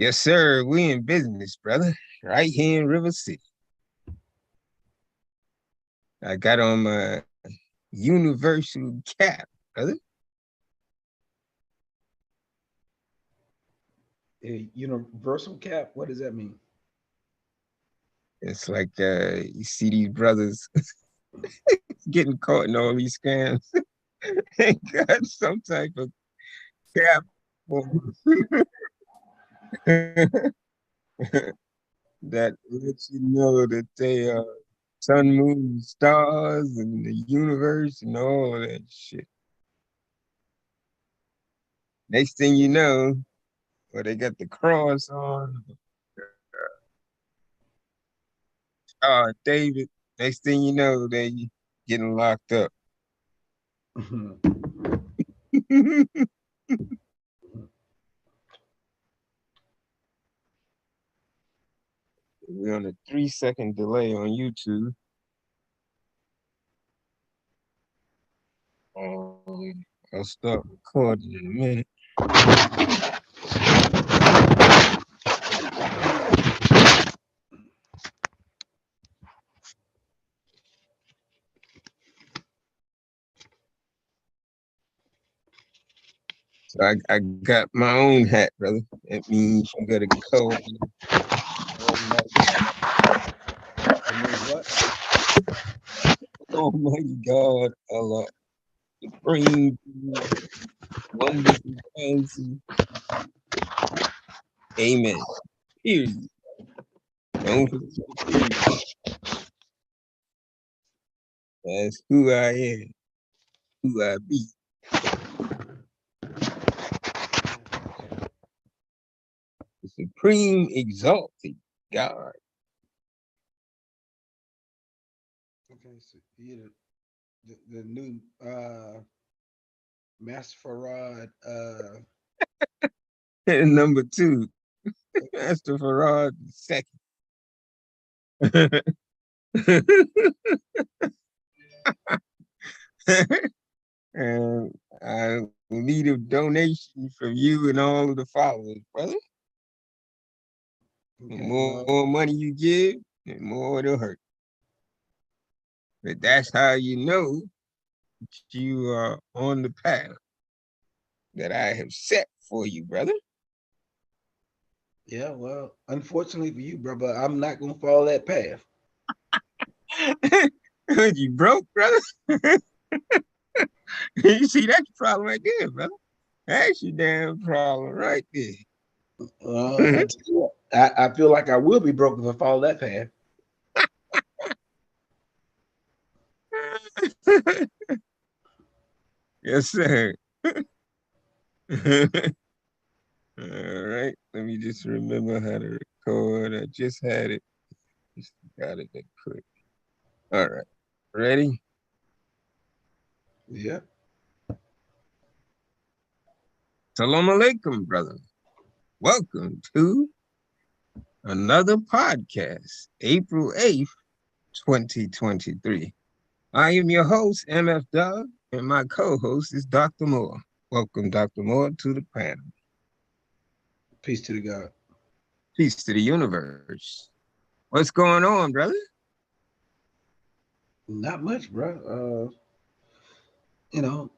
Yes, sir. We in business, brother. Right here in River City. I got on my universal cap, brother. A universal cap? What does that mean? It's like you see these brothers getting caught in all these scams. They got some type of cap on that lets you know that they are sun, moon, stars, and the universe and all of that shit. Next thing you know, well, they got the cross on, David. Next thing you know, they getting locked up. We're on a 3 second delay on YouTube. I'll start recording in a minute. So I got my own hat, brother. That means I'm gonna go Almighty God, Allah, supreme, wonderful, fancy. Amen. Period. Don't forget the period. That's who I am, who I be. The supreme exalted God. Okay, so the new Master Farad. And number two, Master Farad second. And I need a donation from you and all of the followers, brother. The Okay, more well, money you give, the more it'll hurt. But that's how you know that you are on the path that I have set for you, brother. yeah, well, unfortunately for you, brother, I'm not gonna follow that path. You broke, brother. You see, that's your problem right there, brother. That's your damn problem right I there. tell you what, I feel like I will be broke if I follow that path. Yes, sir. All right. Let me just remember how to record. I just had it. Just got it that quick. All right. Ready? Yeah. Salam alaikum, brother. Welcome to another podcast, April 8th, 2023. I am your host, MF Doug, and my co-host is Dr. Moore. Welcome, Dr. Moore, to the panel. Peace to the God. Peace to the universe. What's going on, brother? Not much, bro. You know,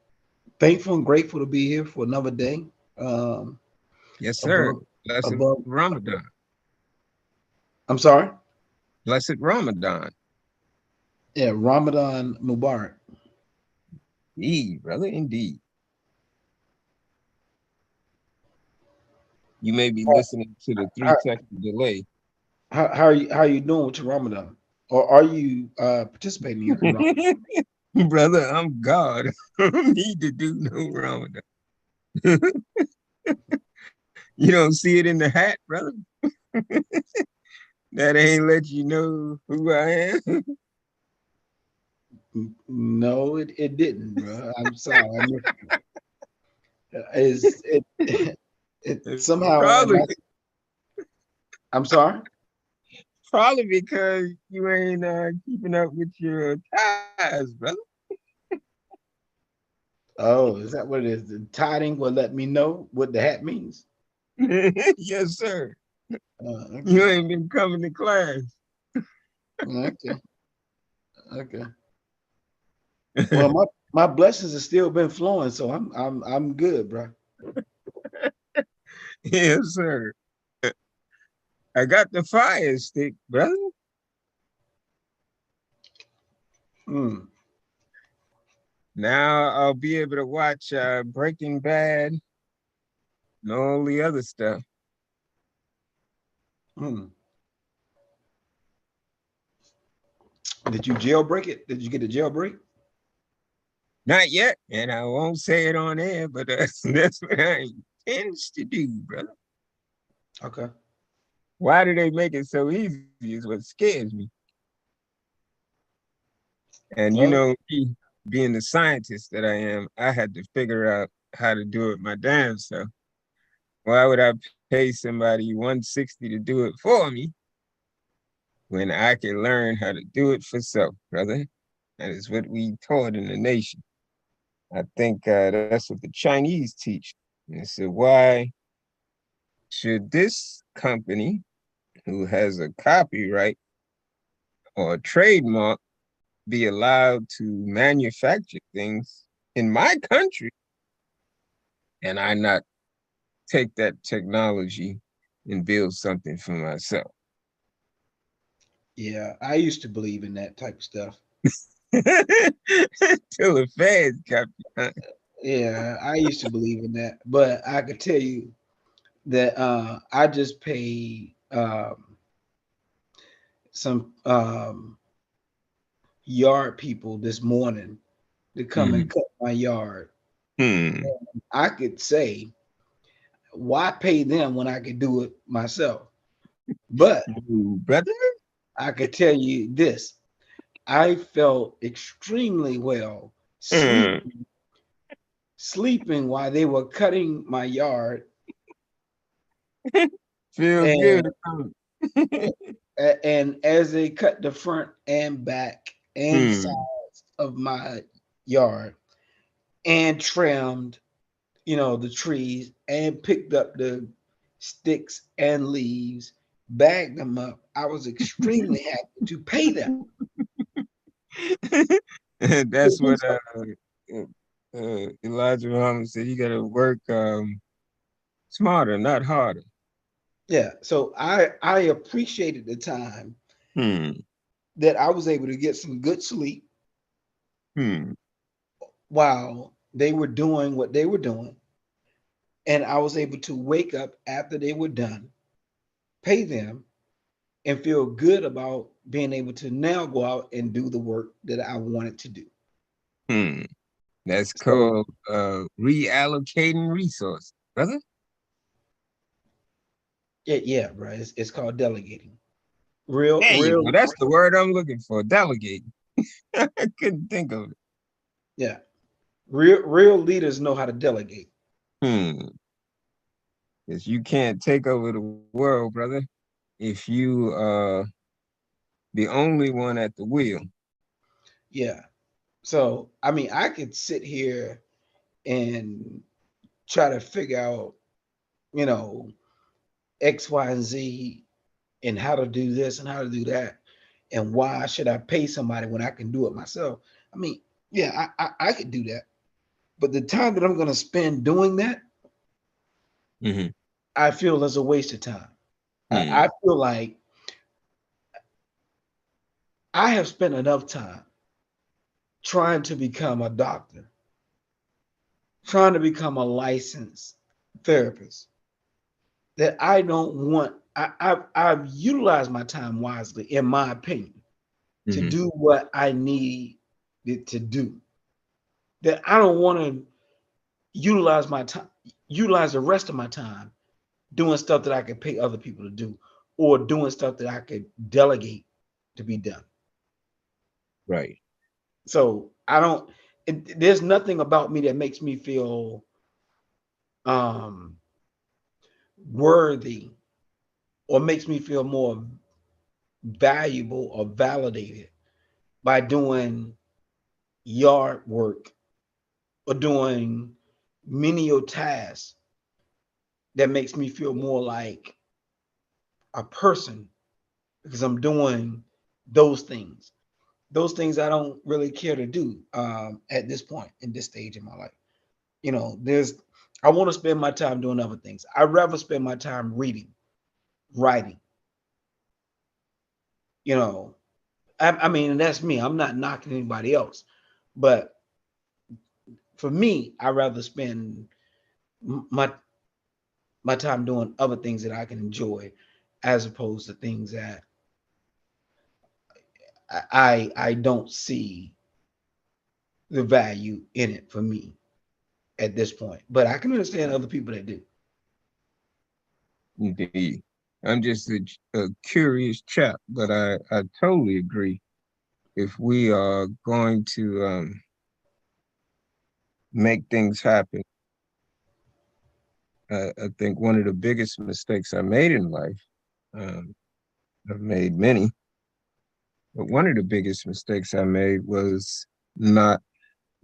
thankful and grateful to be here for another day. Um, Yes, sir. above, Blessed above. Ramadan. I'm sorry. Blessed Ramadan. Yeah, Ramadan Mubarak. Indeed, brother, indeed. You may be listening to the three How, second delay. how are you doing with your Ramadan? Or are you participating in your Ramadan? Brother, I'm God. I don't need to do no Ramadan. You don't see it in the hat, brother? That ain't let you know who I am. No, it didn't, bro. I'm sorry. I missed it. Is it, it somehow Probably, I'm sorry. probably because you ain't keeping up with your ties, brother. Oh, is that what it is? The tiding will let me know what the hat means. Yes, sir. Okay. You ain't been coming to class. Okay. Okay. Well, my blessings have still been flowing, so I'm good, bro. Yes, sir. I got the fire stick, brother. Mm, Now I'll be able to watch Breaking Bad and all the other stuff. mm. Did you jailbreak it? Did you get a jailbreak? Not yet, and I won't say it on air, but that's what I intend to do, brother. Okay. Why do they make it so easy is what scares me. And you Well, know, me being the scientist that I am, I had to figure out how to do it my damn self. Why would I pay somebody 160 to do it for me when I can learn how to do it for self, brother? That is what we taught in the nation. I think that's what the Chinese teach. And they said, why should this company who has a copyright or a trademark be allowed to manufacture things in my country and I not take that technology and build something for myself? yeah, I used to believe in that type of stuff. Till the feds got me. Yeah, I used to believe in that, but I could tell you that I just paid some yard people this morning to come and Mm. cut my yard. Hmm. I could say, why pay them when I could do it myself? But Ooh, brother. I could tell you this: I felt extremely well Mm. sleeping while they were cutting my yard, Feels and good. and as they cut the front and back and Hmm. sides of my yard and trimmed, the trees and picked up the sticks and leaves, bagged them up. I was extremely happy to pay them. That's what Elijah Muhammad said. You got to work smarter, not harder. Yeah, so I appreciated the time Hmm. that I was able to get some good sleep Hmm. while they were doing what they were doing, and I was able to wake up after they were done, pay them, and feel good about being able to now go out and do the work that I wanted to do. Hmm. That's So called reallocating resources, brother. yeah, yeah, bro, it's called delegating. There you Real, go. That's the word I'm looking for. Delegating. I couldn't think of it. yeah, real leaders know how to delegate. Hmm. Because you can't take over the world, brother, if you the only one at the wheel. Yeah. So I mean, I could sit here and try to figure out, you know, X, Y, and Z and how to do this and how to do that. And why should I pay somebody when I can do it myself? I mean, yeah, I could do that. But the time that I'm going to spend doing that, Hmm. I feel is a waste of time. I Hmm. feel like I have spent enough time trying to become a doctor, trying to become a licensed therapist, that I don't want. I've utilized my time wisely, in my opinion, to Hmm. do what I need it to do. That I don't want to utilize my time, utilize the rest of my time doing stuff that I could pay other people to do, or doing stuff that I could delegate to be done. Right. So I don't. There's nothing about me that makes me feel um, worthy or makes me feel more valuable or validated by doing yard work or doing menial tasks that makes me feel more like a person because I'm doing those things. Those things I don't really care to do at this point in this stage in my life. You know, I want to spend my time doing other things. I'd rather spend my time reading, writing. You know, I mean, that's me. I'm not knocking anybody else, but for me, I'd rather spend my time doing other things that I can enjoy, as opposed to things that I don't see the value in it for me at this point. But I can understand other people that do. Indeed. I'm just a curious chap, but I totally agree. If we are going to make things happen, I think one of the biggest mistakes I made in life, um, I've made many, but one of the biggest mistakes I made was not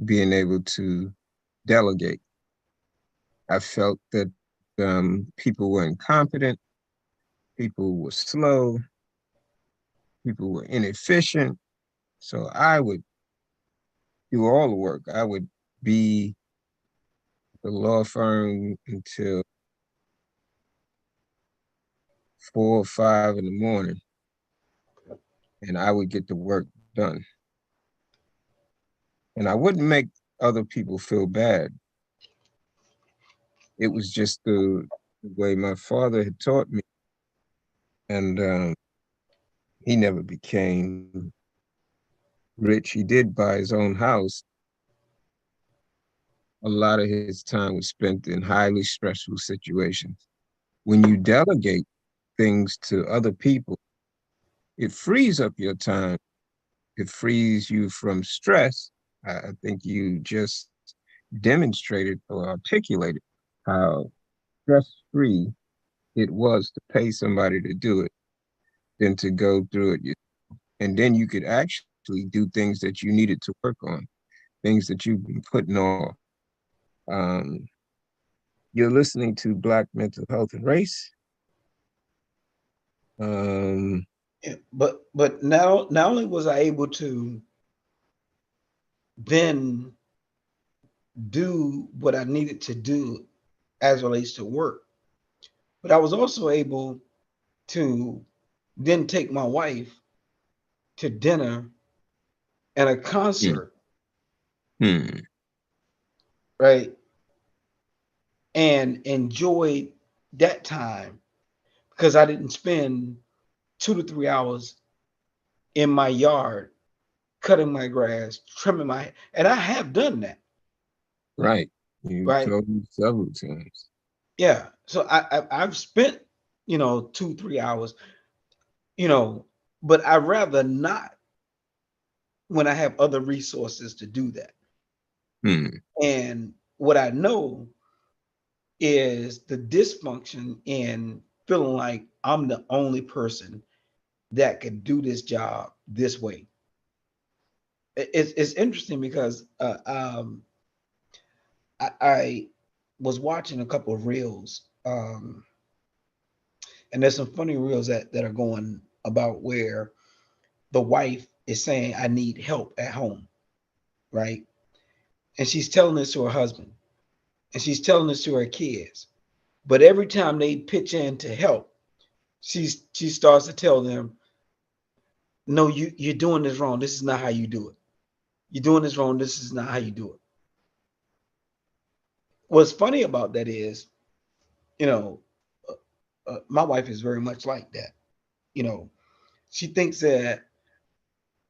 being able to delegate. I felt that people were incompetent, people were slow, people were inefficient. So I would do all the work. I would be the law firm until 4 or 5 in the morning, and I would get the work done. And I wouldn't make other people feel bad. It was just the way my father had taught me, and he never became rich. He did buy his own house. A lot of his time was spent in highly stressful situations. When you delegate things to other people, it frees up your time. It frees you from stress. I think you just demonstrated or articulated how stress-free it was to pay somebody to do it than to go through it. And then you could actually do things that you needed to work on, things that you've been putting off. Um, you're listening to Black Mental Health and Race. Um, Yeah, but now not only was I able to then do what I needed to do as relates to work, but I was also able to then take my wife to dinner and a hmm, concert, hmm, right? And enjoy that time because I didn't spend 2 to 3 hours in my yard cutting my grass, trimming my, and I have done that, right. You right? told me several times. Yeah. So I've spent, 2 3 hours, you know, but I rather not when I have other resources to do that. Hmm, And what I know is the dysfunction in feeling like I'm the only person that can do this job this way. It's interesting because I was watching a couple of reels, and there's some funny reels that are going about where the wife is saying, I need help at home, right? And she's telling this to her husband and she's telling this to her kids. But every time they pitch in to help, she starts to tell them, no, you're doing this wrong. This is not how you do it. You're doing this wrong. This is not how you do it. What's funny about that is, you know, my wife is very much like that. You know, she thinks that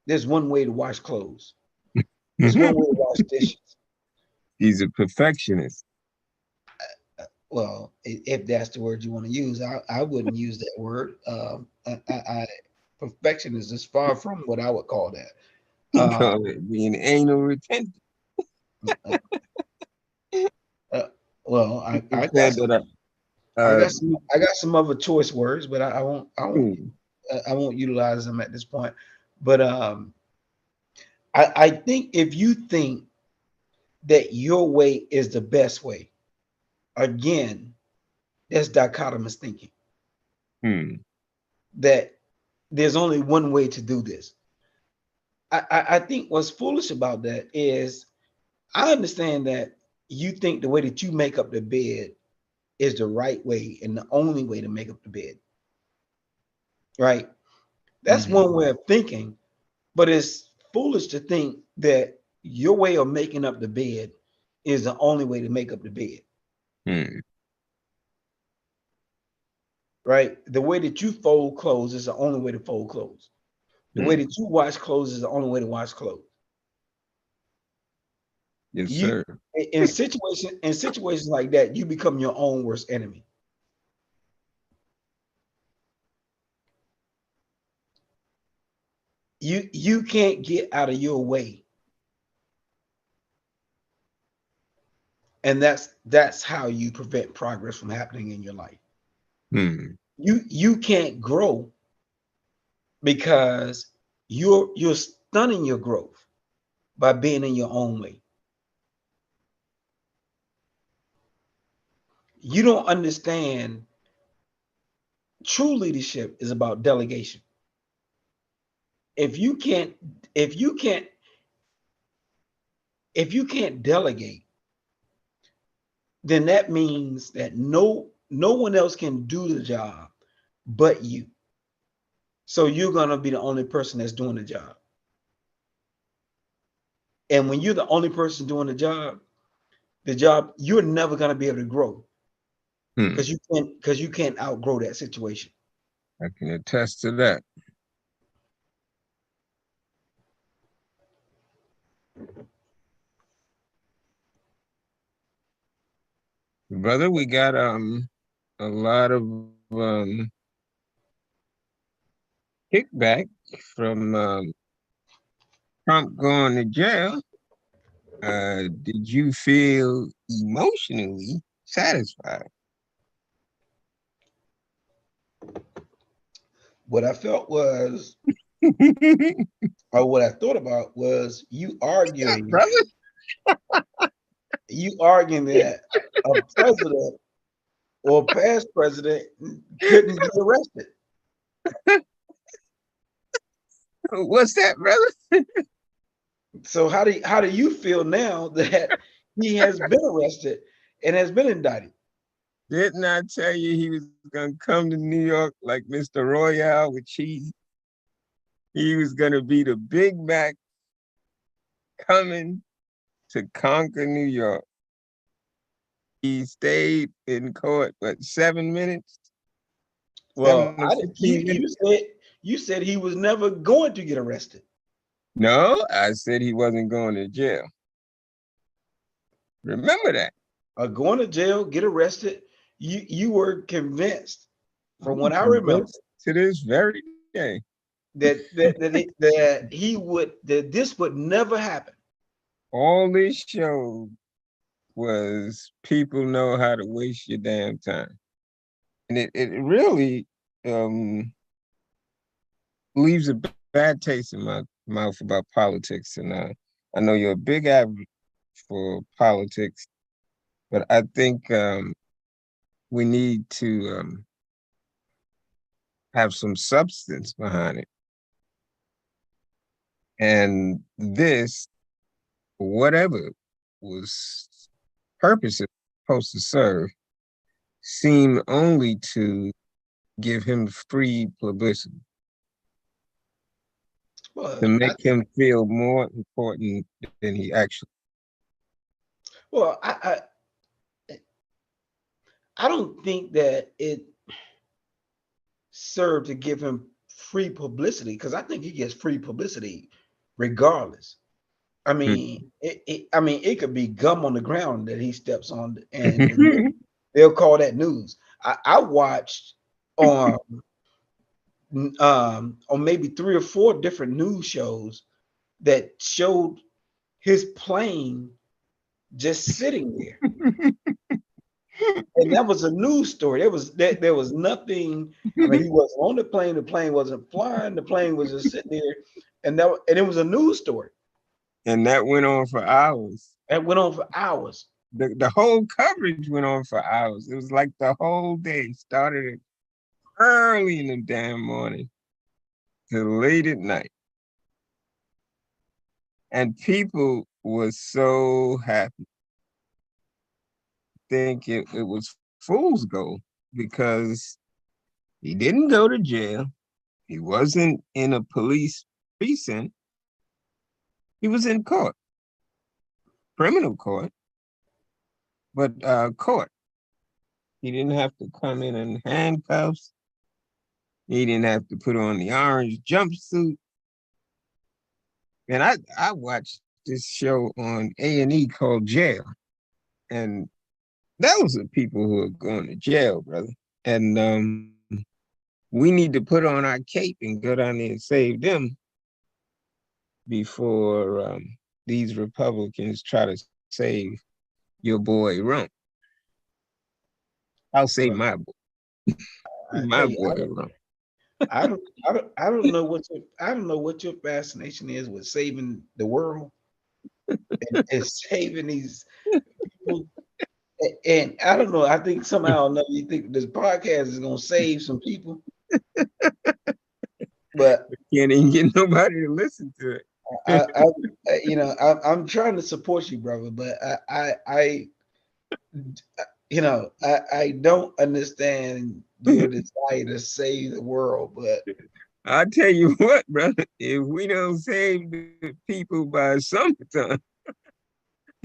there's one way to wash clothes. There's one way to wash dishes. He's a perfectionist. Well, if that's the word you want to use, I wouldn't use that word. Perfection is as far from what I would call that. He Uh, called it being anal retentive. uh, uh, well, He said that I got some other choice words, but hmm, I won't utilize them at this point. But I think if you think that your way is the best way, again, That's dichotomous thinking. Hmm. That there's only one way to do this. I think what's foolish about that is I understand that you think the way that you make up the bed is the right way and the only way to make up the bed. Right? That's Mm-hmm. one way of thinking, but it's foolish to think that your way of making up the bed is the only way to make up the bed. Hmm. Right? The way that you fold clothes is the only way to fold clothes. The way Hmm. that you wash clothes is the only way to wash clothes. Yes, You sir. in situations like that, you become your own worst enemy. You can't get out of your way, and that's how you prevent progress from happening in your life. Hmm. You can't grow because you're stunning your growth by being in your own way. You don't understand. True leadership is about delegation. If you can't if you can't if you can't delegate, then that means that no one else can do the job but you. So you're going to be the only person that's doing the job. And when you're the only person doing the job, you're never going to be able to grow Hmm. because you can't outgrow that situation. I can attest to that. Brother, we got a lot of um kickback from Trump going to jail. Did you feel emotionally satisfied? What I felt was, What's or what I thought about was that, brother? you arguing that a president or past president couldn't get arrested. What's that, brother? So how do you feel now that he has been arrested and has been indicted? Didn't I tell you he was gonna come to New York like Mr. Royale with cheese? He was gonna be the Big Mac coming to conquer New York. He stayed in court, what, 7 minutes? Well, 7 to 15 minutes? you said he was never going to get arrested. No, I said he wasn't going to jail. Remember that. Going to jail, get arrested. You were convinced, from I'm what I remember, convinced to this very day. that this would never happen. All this showed was people know how to waste your damn time. And it really um, leaves a bad taste in my mouth about politics. And I know you're a big advocate for politics, but I think we need to have some substance behind it. And this, whatever was purpose it's supposed to serve, seem only to give him free publicity, Well, to make him feel more important than he actually. well, I don't think that it served to give him free publicity because I think he gets free publicity regardless. I mean, it could be gum on the ground that he steps on, and they'll call that news. I watched on on maybe 3 or 4 different news shows that showed his plane just sitting there, and that was a news story. There was nothing. I mean, he wasn't on the plane. The plane wasn't flying. The plane was just sitting there, and it was a news story And that went on for hours. that went on for hours. the whole coverage went on for hours. It was like the whole day started early in the damn morning till late at night. And people were so happy. Think it was fool's gold because he didn't go to jail. He wasn't in a police precinct. He was in court, criminal court, but court. He didn't have to come in handcuffs. He didn't have to put on the orange jumpsuit. And I watched this show on A&E called Jail. And those are people who are going to jail, brother. And we need to put on our cape and go down there and save them before these Republicans try to save your boy Rump. I'll say Well, my boy, I my tell you, boy Rump. I don't know what your fascination is with saving the world and saving these people. And I don't know. I think somehow or another you think this podcast is gonna save some people, but Can't even get nobody to listen to it. I'm trying to support you, brother, but I don't understand your desire to save the world, but I'll tell you what, brother, if we don't save the people by summertime,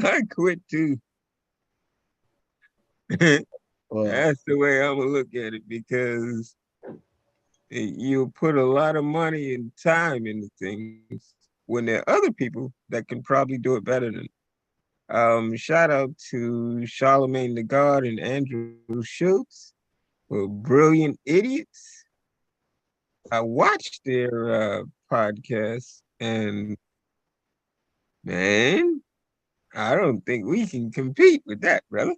I quit too. well, That's the way I'm gonna look at it because you'll put a lot of money and time into things when there are other people that can probably do it better than. Shout out to Charlemagne the God and Andrew Schultz for Brilliant Idiots. I watched their podcast, and man, I don't think we can compete with that, brother.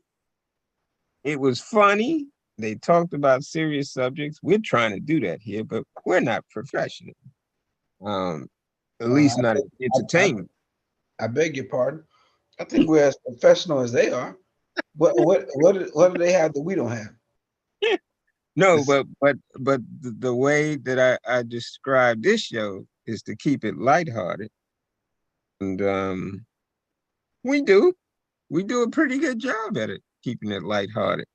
It was funny. They talked about serious subjects. We're trying to do that here, but we're not professional. Um, at uh, least not I, I, entertainment. I beg your pardon. I think we're as professional as they are. What do they have that we don't have? No, It's, but the way that I describe this show is to keep it lighthearted. And we do a pretty good job at it, keeping it lighthearted.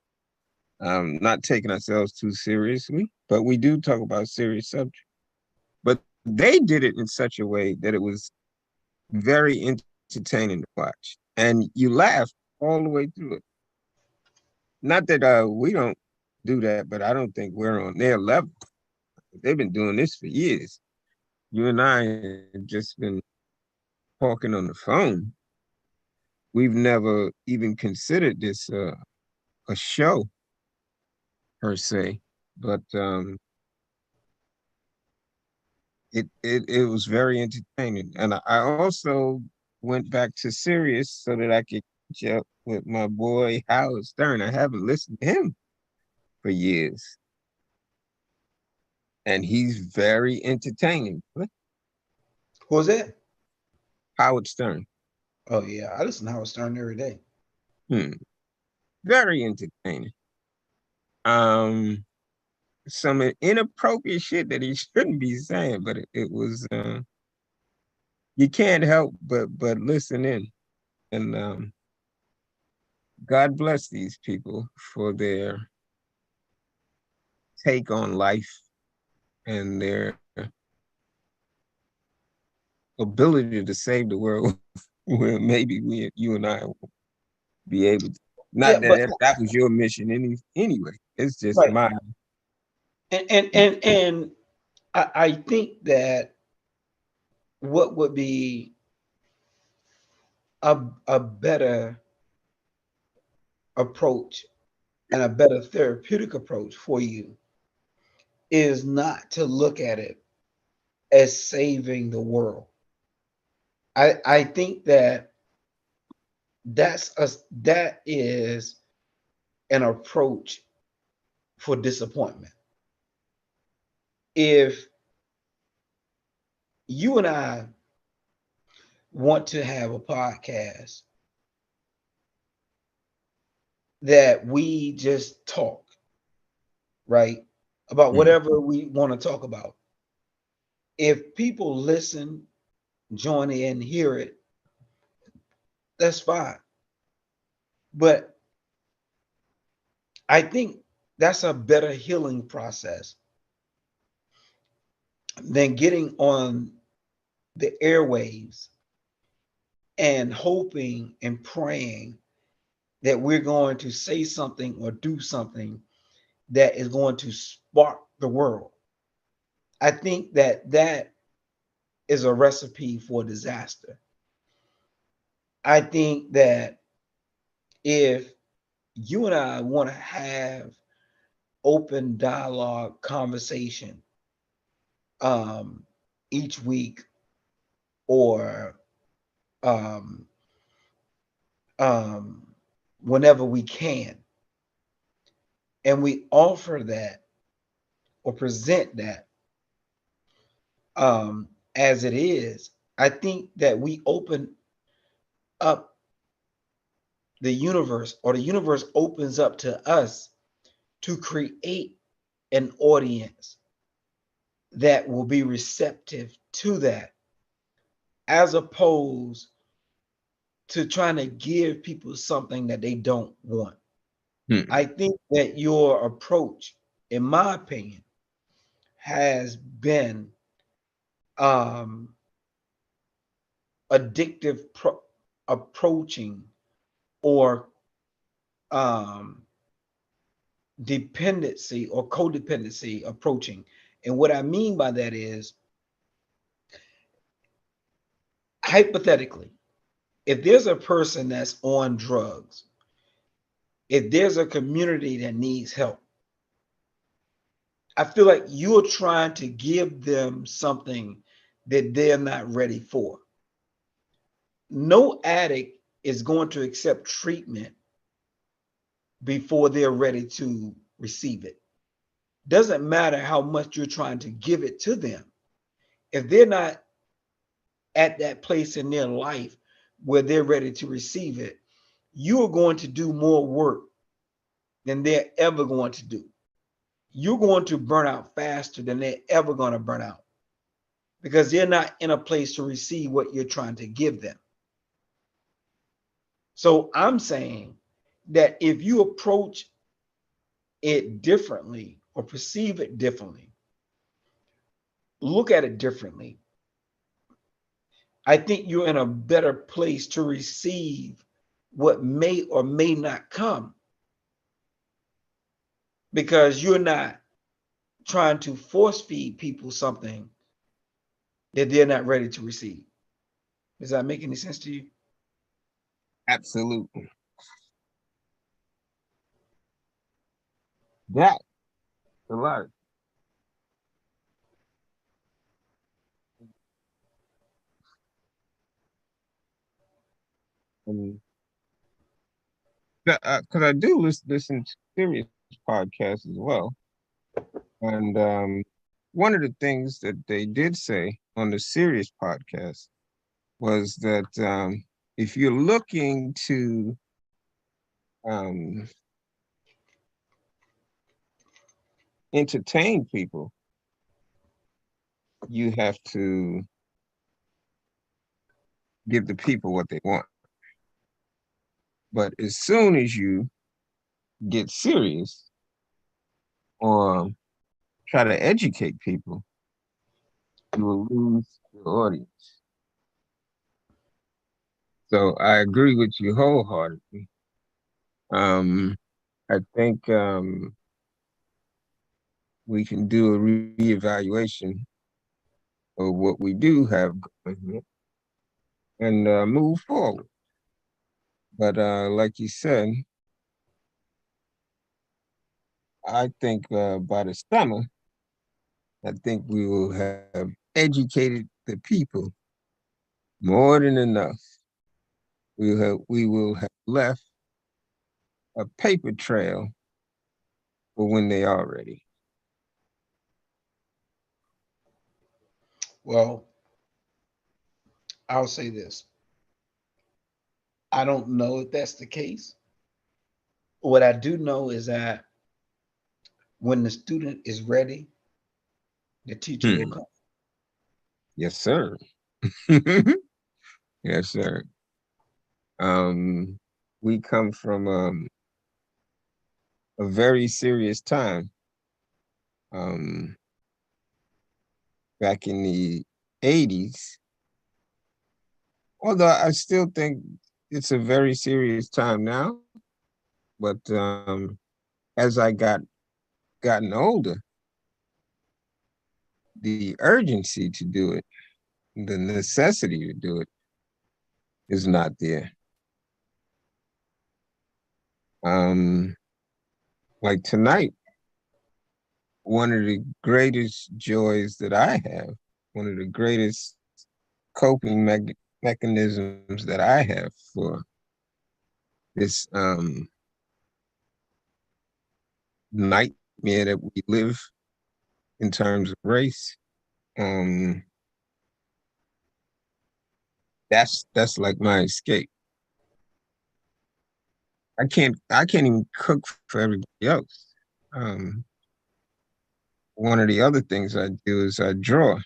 Not taking ourselves too seriously, but we do talk about serious subjects. But they did it in such a way that it was very entertaining to watch. And you laugh all the way through it. Not that we don't do that, but I don't think we're on their level. They've been doing this for years. You and I have just been talking on the phone. We've never even considered this a show per se, but it was very entertaining. And I also went back to Sirius so that I could catch up with my boy Howard Stern. I haven't listened to him for years, and he's very entertaining. What? what was that? Howard Stern. Oh yeah, I listen to Howard Stern every day. Hmm. Very entertaining. Um, some inappropriate shit that he shouldn't be saying, but it was you can't help but listen in. And God bless these people for their take on life and their ability to save the world. Where maybe you and I will be able to. Yeah, Not but that was your mission anyway. It's just right, mine. and I think that what would be a better approach and a better therapeutic approach for you is not to look at it as saving the world. I think that that is an approach for disappointment. If you and I want to have a podcast that we just talk, right? About Mm. whatever we want to talk about. If people listen, join in, hear it, that's fine. But I think that's a better healing process than getting on the airwaves and hoping and praying that we're going to say something or do something that is going to spark the world. I think that that is a recipe for disaster. I think that if you and I want to have open dialogue conversation um, each week or um, um, whenever we can, and we offer that or present that as it is, I think that we open up the universe, or the universe opens up to us to create an audience that will be receptive to that, as opposed to trying to give people something that they don't want. Mm. I think that your approach, in my opinion, has been um, addictive approaching, or um, dependency or codependency approaching. And what I mean by that is, hypothetically, if there's a person that's on drugs, if there's a community that needs help, I feel like you're trying to give them something that they're not ready for. No addict is going to accept treatment before they're ready to receive it. Doesn't matter how much you're trying to give it to them. If they're not at that place in their life where they're ready to receive it, you are going to do more work than they're ever going to do. You're going to burn out faster than they're ever going to burn out, because they're not in a place to receive what you're trying to give them. So I'm saying that if you approach it differently or perceive it differently, look at it differently, I think you're in a better place to receive what may or may not come, because you're not trying to force feed people something that they're not ready to receive. Does that make any sense to you? Absolutely. That a lot. And because I do listen to serious podcasts as well. And one of the things that they did say on the serious podcast was that if you're looking to um, entertain people, you have to give the people what they want. But as soon as you get serious or try to educate people, you will lose your audience. So I agree with you wholeheartedly. Um, I think we can do a reevaluation of what we do have going here and move forward. But like you said, I think by the summer, I think we will have educated the people more than enough. We will have left a paper trail for when they are ready. Well, I'll say this. I don't know if that's the case, What I do know is that when the student is ready, the teacher will Hmm. come. Yes, sir. Yes, sir. Um, we come from a very serious time. Um, back in the 80s, although I still think it's a very serious time now, but as I gotten older, the urgency to do it, the necessity to do it is not there. Um, like tonight, one of the greatest joys that I have, one of the greatest coping mechanisms that I have for this nightmare that we live in terms of race, um, that's like my escape. I can't even cook for everybody else. Um, one of the other things I do is I draw.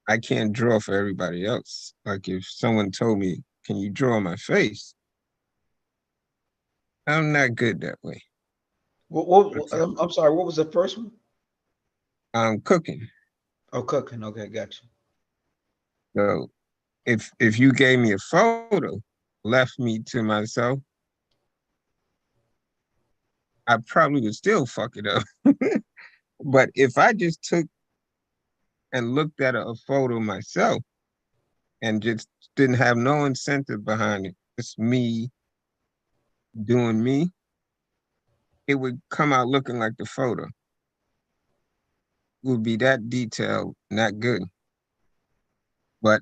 I can't draw for everybody else. Like if someone told me, "Can you draw my face?" I'm not good that way. I'm sorry. What was the first one? I'm cooking. Oh, cooking. Okay, gotcha. So if you gave me a photo, left me to myself, I probably would still fuck it up. But if I just took and looked at a photo myself and just didn't have no incentive behind it, just me doing me, it would come out looking like the photo. It would be that detailed, not good. But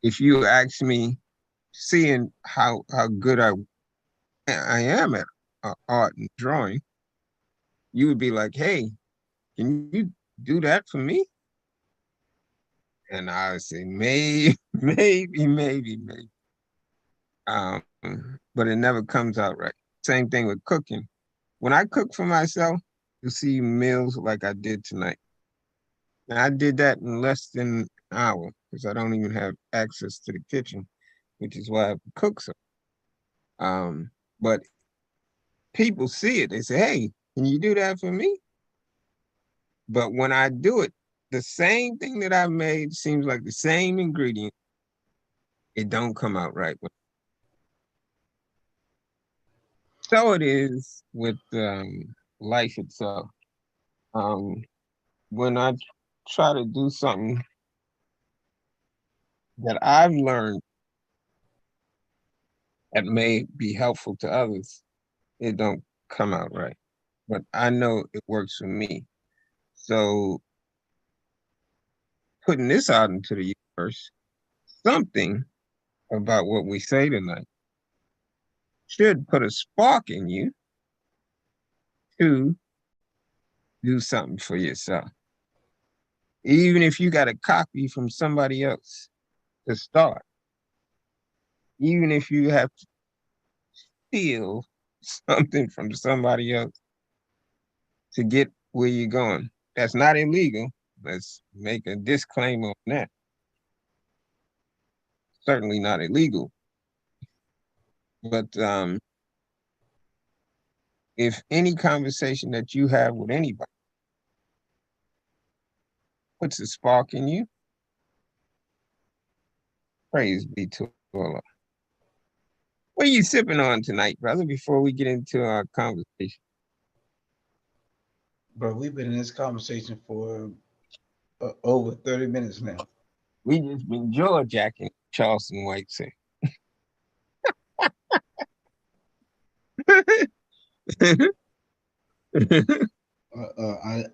if you ask me, seeing how good I am at art and drawing, you would be like, "Hey, can you do that for me?" And I would say, maybe, maybe. But it never comes out right. Same thing with cooking. When I cook for myself, you see meals like I did tonight. And I did that in less than an hour because I don't even have access to the kitchen, which is why I cook so. But people see it. They say, "Hey, can you do that for me?" But when I do it, the same thing that I made seems like the same ingredient. It don't come out right. So it is with life itself. Um, when I try to do something that I've learned that may be helpful to others, it don't come out right. But I know it works for me. So putting this out into the universe, something about what we say tonight should put a spark in you to do something for yourself. Even if you got a copy from somebody else to start, even if you have to steal something from somebody else to get where you're going. That's not illegal. Let's make a disclaimer on that. Certainly not illegal. But if any conversation that you have with anybody puts a spark in you, praise be to Allah. What are you sipping on tonight, brother, before we get into our conversation? Bro, we've been in this conversation for over 30 minutes now. We just been jaw jacking, Charleston White said.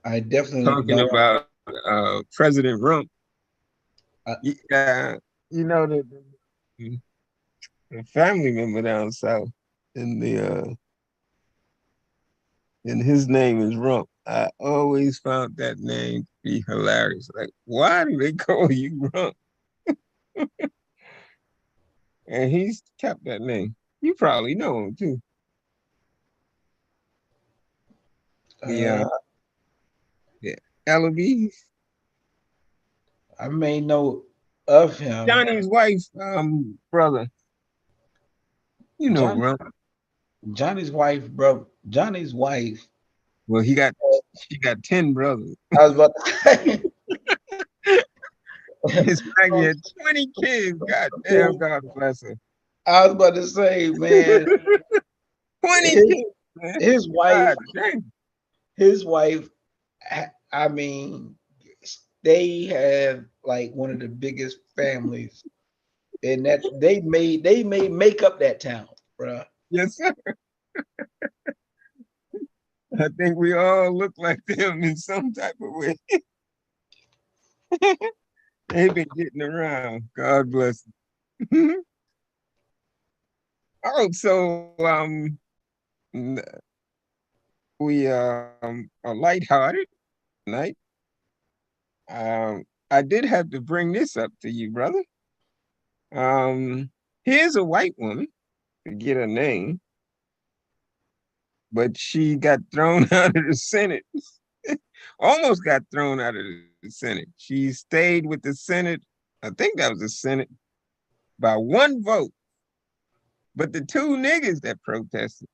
I definitely Talking don't want. about President Rump. I, Yeah, you know the family member down south, and his name is Rump. I always found that name to be hilarious. Like, why do they call you Rump? And he's kept that name. You probably know him too. The Uh, yeah, Ellaby's. I made note of him. Johnny's wife, brother. You know, Johnny, bro. Johnny's wife, bro. Johnny's wife. Well, she got 10 brothers. I was about to say. His wife had 20 kids. God damn, God bless her. I was about to say, man, 20 his kids, man. his wife, God damn. his wife. I mean, they have like one of the biggest families, and that they made make up that town, bro. Yes, sir. I think we all look like them in some type of way. They've been getting around. God bless them. Oh, so we are lighthearted tonight. I did have to bring this up to you, brother. Um, Here's a white woman, forget her name, but she got thrown out of the Senate. Almost got thrown out of the Senate. She stayed with the Senate. I think that was the Senate by one vote. But the two niggas that protested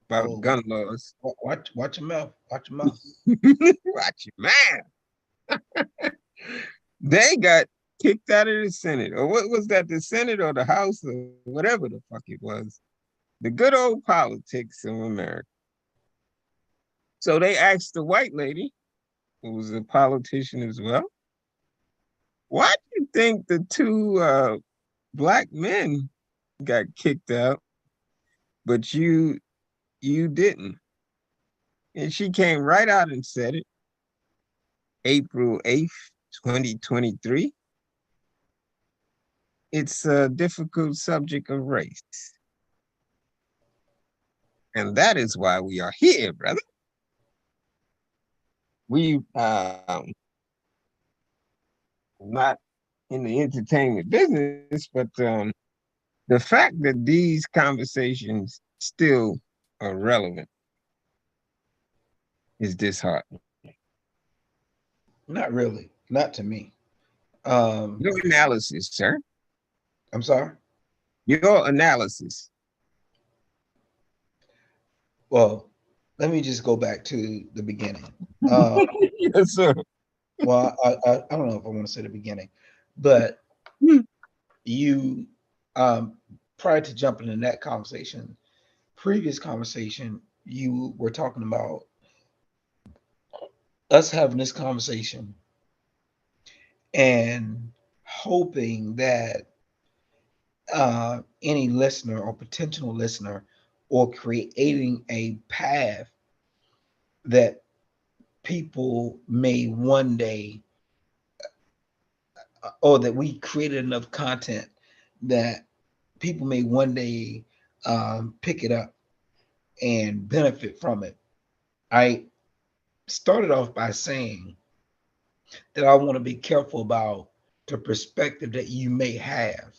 about Oh, gun laws, watch your mouth. Watch your mouth. watch your man, they got kicked out of the Senate. Or what was that, the Senate or the House or whatever the fuck it was? The good old politics of America. So they asked the white lady, who was a politician as well, why do you think the two black men got kicked out, but you didn't? And she came right out and said it, April 8th, 2023. It's a difficult subject of race. And that is why we are here, brother. We not in the entertainment business, but the fact that these conversations still are relevant is disheartening. Not really. Not to me. Your analysis, sir. I'm sorry. Your analysis. Well, let me just go back to the beginning. Uh, Yes, sir. well, I don't know if I want to say the beginning, but you, um, prior to jumping in that conversation, previous conversation, you were talking about us having this conversation and hoping that any listener or potential listener or creating a path that people may one day or that we created enough content that people may one day pick it up and benefit from it. I started off by saying that I want to be careful about the perspective that you may have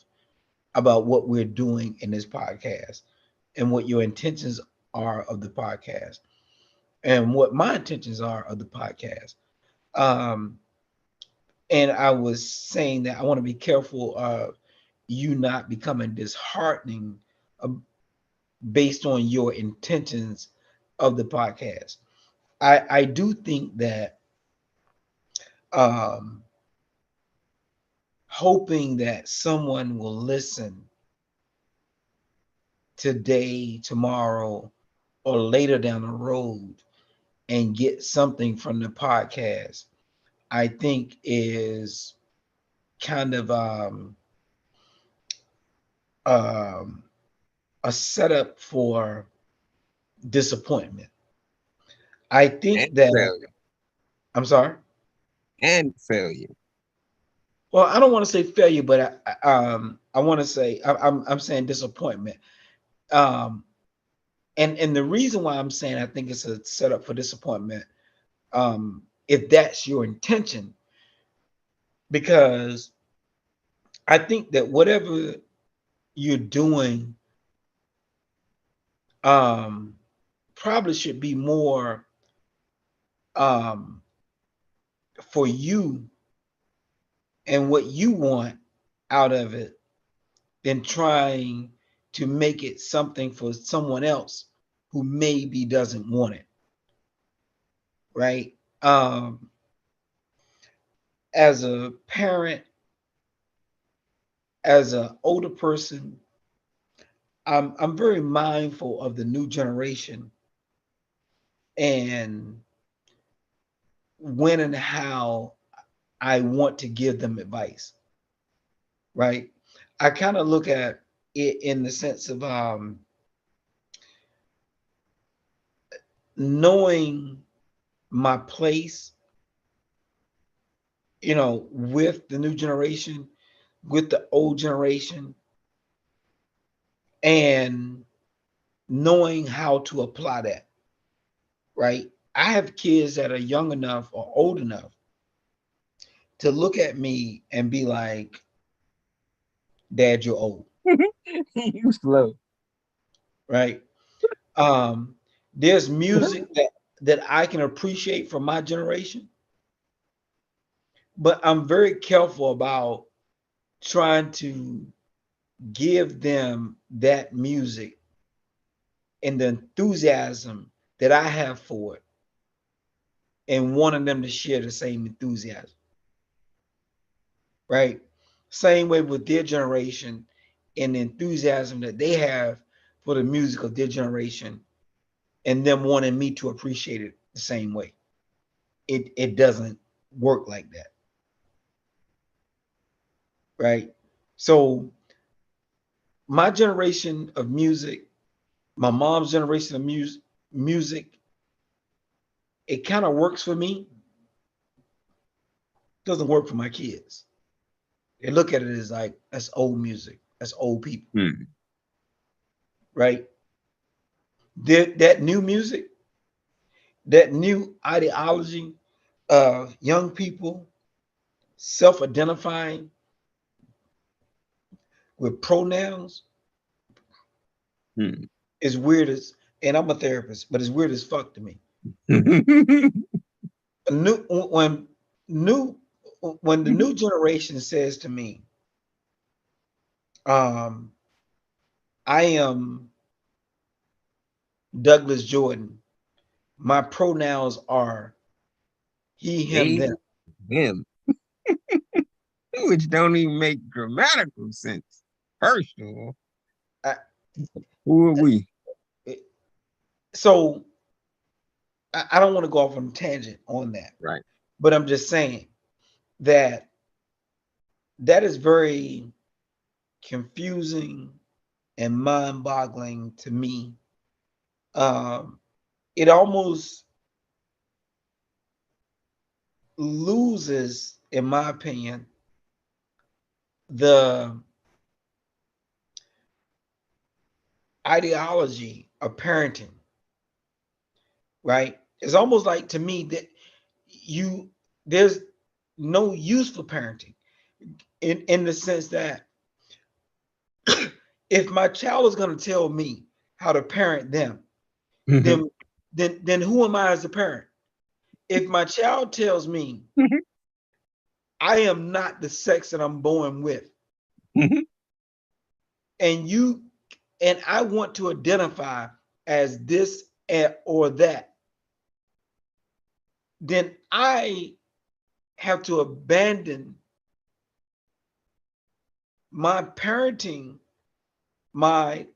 about what we're doing in this podcast and what your intentions are of the podcast and what my intentions are of the podcast. Um, and I was saying that I want to be careful of you not becoming disheartening uh, based on your intentions of the podcast. I do think that um, hoping that someone will listen today, tomorrow, or later down the road and get something from the podcast, I think is kind of um, a setup for disappointment. I And think that failure. I'm sorry. And failure. Well, I don't want to say failure, but I want to say I'm saying disappointment. Um, and the reason why I'm saying I think it's a setup for disappointment, if that's your intention, because I think that whatever you're doing, um, probably should be more um, for you and what you want out of it than trying to make it something for someone else who maybe doesn't want it, right? As a parent, as an older person, I'm very mindful of the new generation and when and how I want to give them advice, right? I kind of look at it in the sense of knowing my place, with the new generation, with the old generation, and knowing how to apply that, right? I have kids that are young enough or old enough to look at me and be like, Dad, you're old. You slow. Right? There's music that I can appreciate from my generation, but I'm very careful about trying to give them that music and the enthusiasm that I have for it and wanting them to share the same enthusiasm, right? Same way with their generation and the enthusiasm that they have for the music of their generation and them wanting me to appreciate it the same way. It doesn't work like that, right? So my generation of music, my mom's generation of music, it kind of works for me. Doesn't work for my kids. They look at it as like that's old music, that's old people, right? That new music, that new ideology of young people self-identifying with pronouns is weird as, and I'm a therapist, but it's weird as fuck to me. New new when the new generation says to me, I am Douglas Jordan. My pronouns are he, him, They, them. him, which don't even make grammatical sense. First of all, I, who are we? so I don't want to go off on a tangent on that, Right. but I'm just saying that that is very confusing and mind-boggling to me. It almost loses, in my opinion, the ideology of parenting, right? It's almost like to me that there's no use for parenting in the sense that if my child is going to tell me how to parent them, then who am I as a parent? If my child tells me I am not the sex that I'm born with, and I want to identify as this or that, then I have to abandon my parenting, my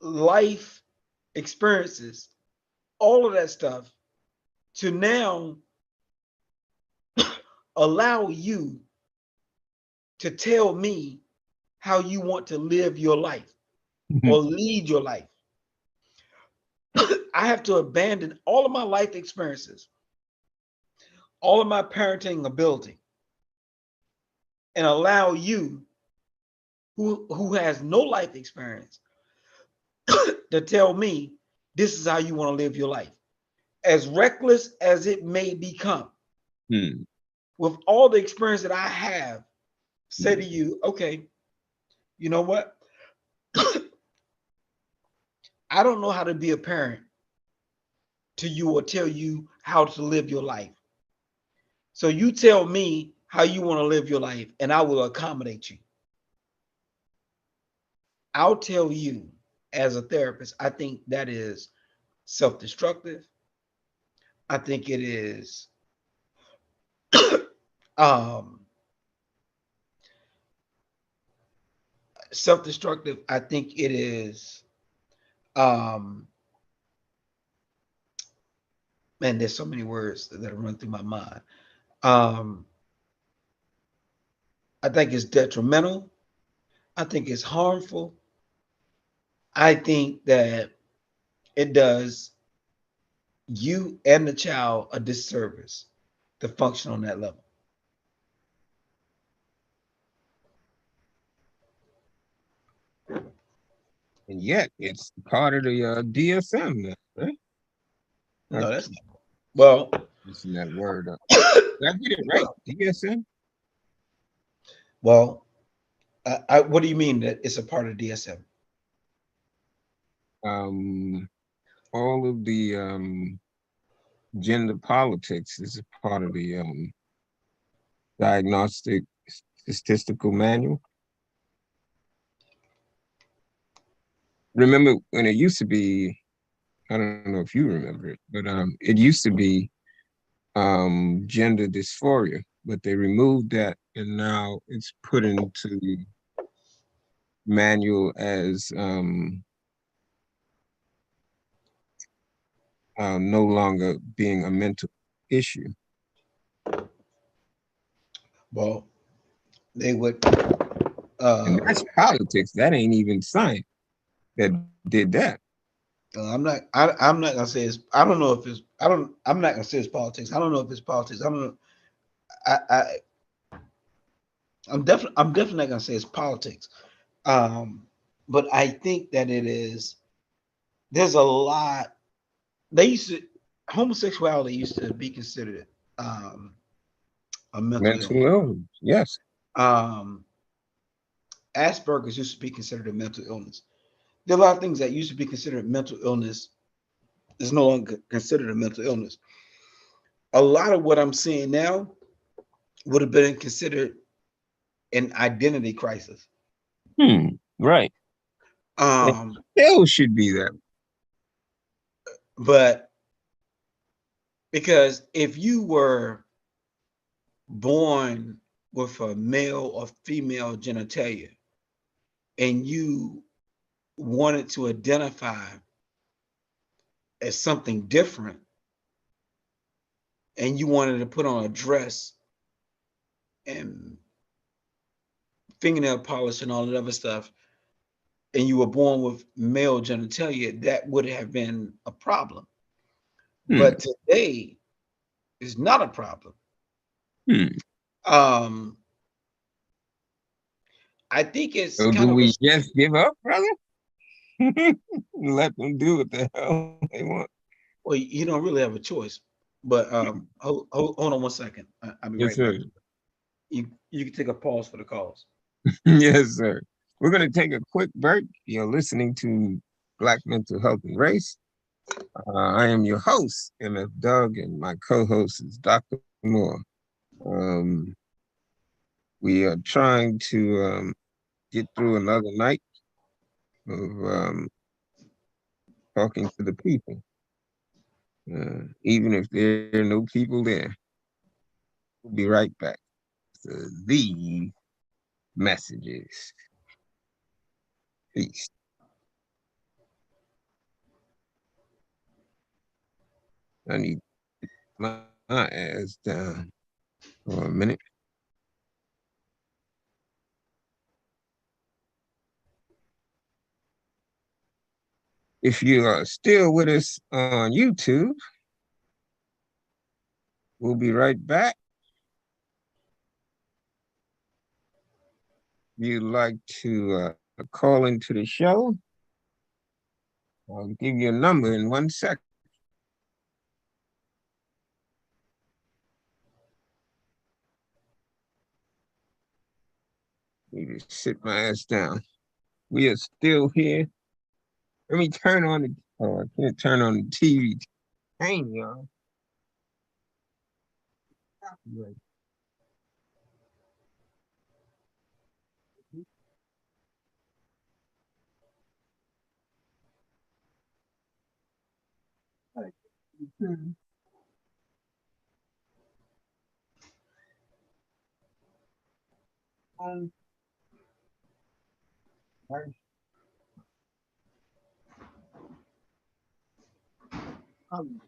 life experiences, all of that stuff to now allow you to tell me how you want to live your life or lead your life. I have to abandon all of my life experiences, all of my parenting ability, and allow you, who has no life experience, to tell me this is how you want to live your life. As reckless as it may become, with all the experience that I have, say to you, okay, you know what? I don't know how to be a parent, to you or tell you how to live your life. So you tell me how you want to live your life, and I will accommodate you. I'll tell you as a therapist, I think that is self-destructive. I think it is um, self-destructive. I think it is, um, man, there's so many words that run through my mind. Um, I think it's detrimental. I think it's harmful. I think that it does you and the child a disservice to function on that level. And yet it's part of the DSM now, right? I No, that's keep well. using that word up. Did I get it right? DSM? Well, what do you mean that it's a part of DSM? Um, all of the gender politics is a part of the diagnostic statistical manual. Remember when it used to be, I don't know if you remember it, but it used to be gender dysphoria, but they removed that and now it's put into manual as no longer being a mental issue. Well, they would. And that's politics. That ain't even science that did that. I'm not. I'm not gonna say it's. I don't know if it's. I don't. I'm not gonna say it's politics. I don't know if it's politics. I don't know. I. I'm definitely. I'm definitely not gonna say it's politics. Um, but I think that it is. There's a lot. They used to. Homosexuality used to be considered um, a mental Mental illness. illness, yes. Um, Asperger's used to be considered a mental illness. There are a lot of things that used to be considered mental illness is no longer considered a mental illness. A lot of what I'm seeing now would have been considered an identity crisis. Right. It Um, still should be that. but because if you were born with a male or female genitalia and you wanted to identify as something different and you wanted to put on a dress and fingernail polish and all that other stuff, and you were born with male genitalia, that would have been a problem. Hmm. But today is not a problem. Hmm. Um, I think it's So do kind of a we just give up, brother? Let them do what the hell they want. well, you don't really have a choice. But hold on one second. I'll be Yes, right back. sir. You can take a pause for the calls. Yes, sir. We're going to take a quick break. You're listening to Black Mental Health and Race. I am your host, MF Doug, and my co-host is Dr. Moore. Um, we are trying to get through another night of talking to the people, even if there are no people there. We'll be right back. So these messages. Peace. I need my ass down for a minute. If you are still with us on YouTube, we'll be right back. If you'd like to call into the show, I'll give you a number in 1 second. You just sit my ass down. We are still here. Let me turn on the. Oh, I can't turn on the TV. Hey, y'all. Copyright. Like, um, like, um,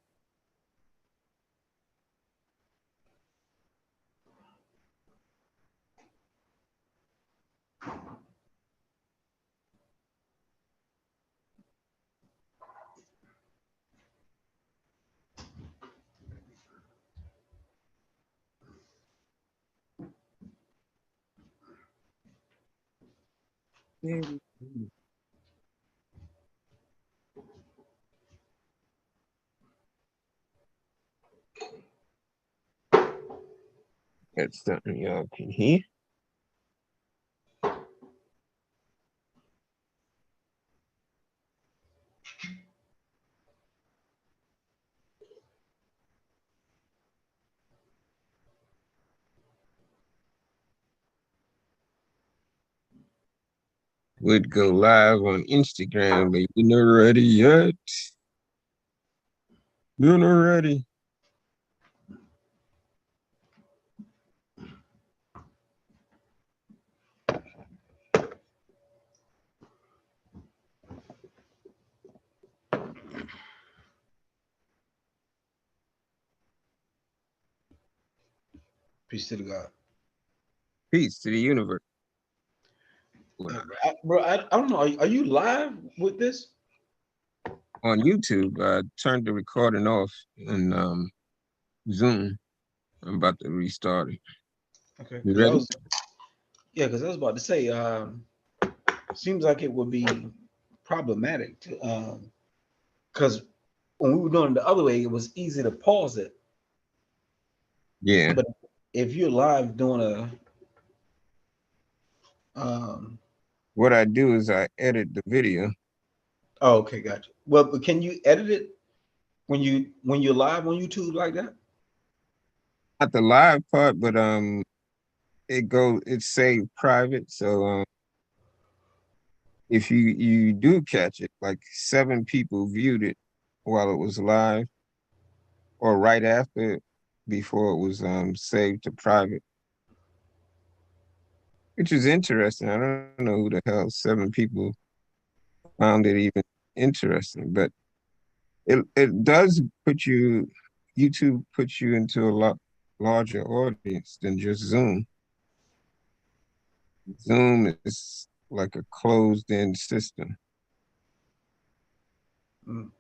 That's something y'all can hear. Would go live on Instagram, but you're not ready yet. You're not ready. Peace to the God. Peace to the universe. I don't know. Are you live with this? On YouTube, I turned the recording off in Zoom. I'm about to restart it. Okay, You because ready? I was about to say, seems like it would be problematic to, because when we were doing it the other way, it was easy to pause it. Yeah. But if you're live doing um, What I do is I edit the video. oh, okay, gotcha. Well, but can you edit it when you're live on YouTube like that? Not the live part, but it's saved private. So if you do catch it, like 7 people viewed it while it was live or right after before it was saved to private, which is interesting. I don't know who the hell 7 people found it even interesting, but it does put you YouTube puts you into a lot larger audience than just Zoom. Zoom is like a closed-in system. Mm,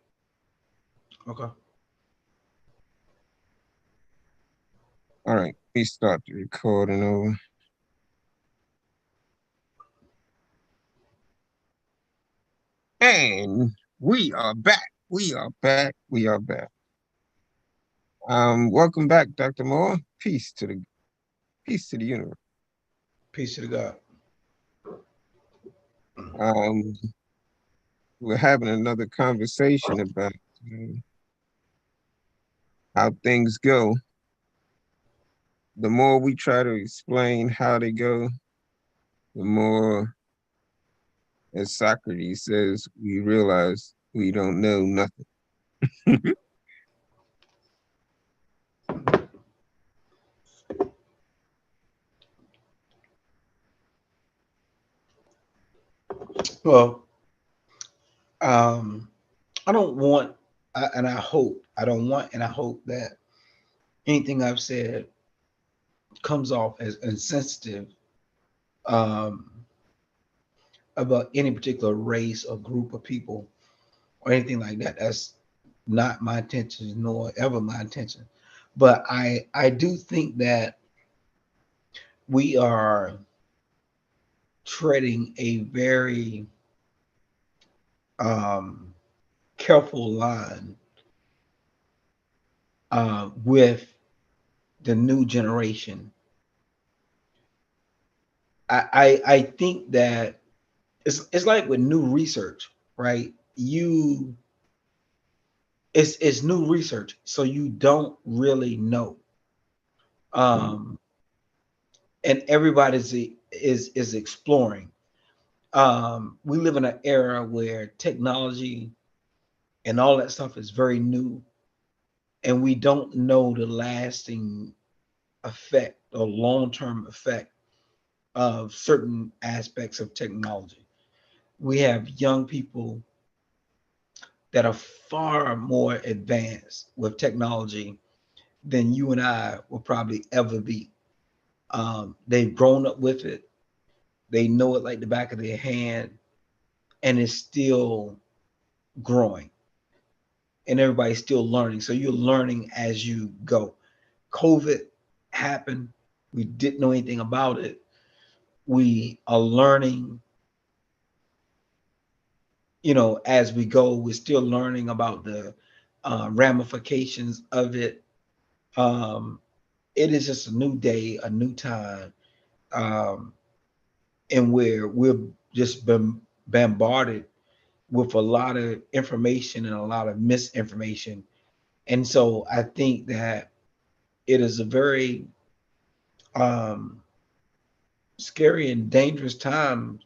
okay. All right, we start the recording over. And we are back. We are back. We are back. Welcome back, Dr. Moore. Peace to the universe. Peace to the God. Um, we're having another conversation about how things go. The more we try to explain how they go, the more, as Socrates says, we realize we don't know nothing. Well, um, I don't want, and I hope I don't want, and I hope that anything I've said comes off as insensitive um, about any particular race or group of people or anything like that. That's not my intention, nor ever my intention. But I do think that we are treading a very um, careful line with the new generation. I think that it's like with new research, right? it's new research, so you don't really know. Um, and everybody's is exploring. We live in an era where technology and all that stuff is very new, and we don't know the lasting effect or long-term effect of certain aspects of technology. We have young people that are far more advanced with technology than you and I will probably ever be. They've grown up with it. They know it like the back of their hand, and it's still growing. And everybody's still learning. So you're learning as you go. COVID happened. We didn't know anything about it. We are learning, as we go. We're still learning about the ramifications of it. Um, it is just a new day, a new time, um, and where we've just been bombarded with a lot of information and a lot of misinformation. And so I think that it is a very um, scary and dangerous time,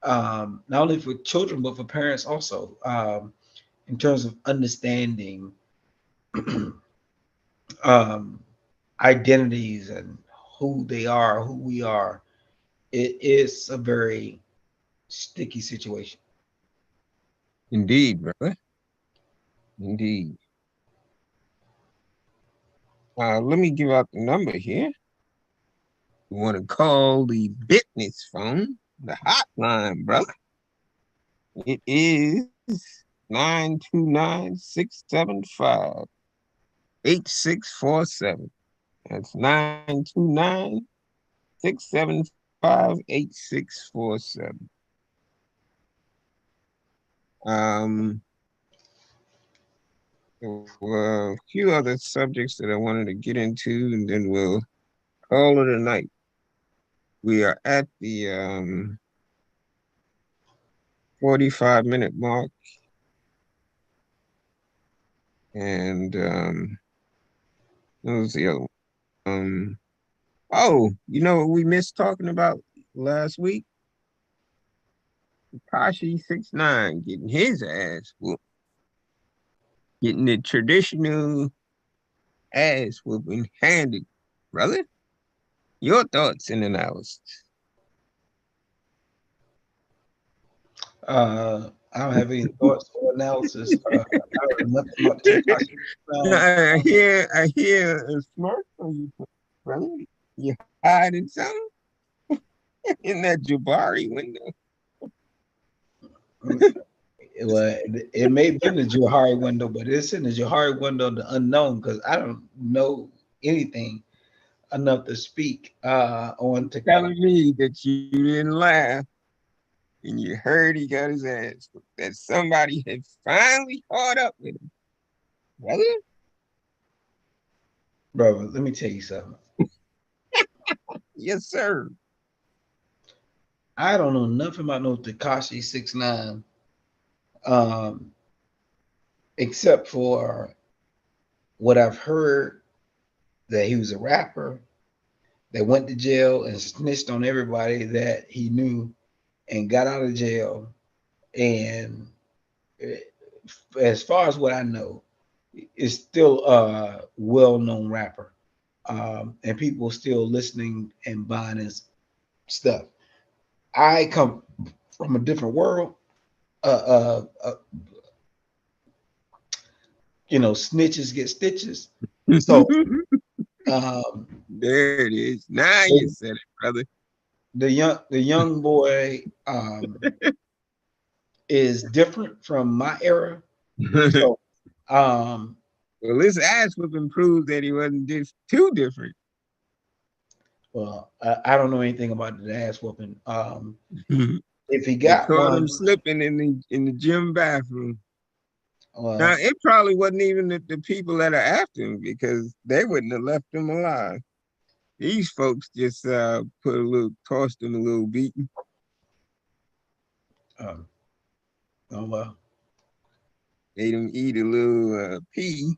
not only for children, but for parents also, in terms of understanding um, identities and who they are, who we are. It is a very sticky situation. Indeed, brother. Indeed. Let me give out the number here. You want to call the business phone, the hotline, brother. It is 929-675-8647. That's 929-675-8647. There were a few other subjects that I wanted to get into, and then we'll call it a night. We are at the 45-minute mark, and what was the other one? Oh, you know what we missed talking about last week? Kashi 6ix9ine getting his ass whooped, getting the traditional ass whooping handed, brother. Your thoughts and analysis. I don't have any thoughts or analysis. I heard nothing about Takashi. I hear a smirk on you, brother. You hiding something in that Jabari window. Well, it may be in the Johari window, but it's in the Johari window of the unknown because I don't know anything enough to speak on Takashi. Telling me that you didn't laugh and you heard he got his ass whooped, that somebody had finally caught up with him, brother. Brother, let me tell you something. Yes, sir. I don't know nothing about no Takashi 6ix9ine, um, except for what I've heard that he was a rapper that went to jail and snitched on everybody that he knew and got out of jail. And eh, as far as what I know, is still a well-known rapper, and people still listening and buying his stuff. I come from a different world. Snitches get stitches. So um, There it is. Now you the, said it, brother. the young boy is different from my era. So um, Well, this ass whooping proved that he wasn't just too different. well, I don't know anything about the ass whooping. If he They got caught him one, slipping in the gym bathroom. Now well, it probably wasn't even the people that are after him because they wouldn't have left him alive. These folks just tossed him a little beating. um, oh well. made him eat a little pee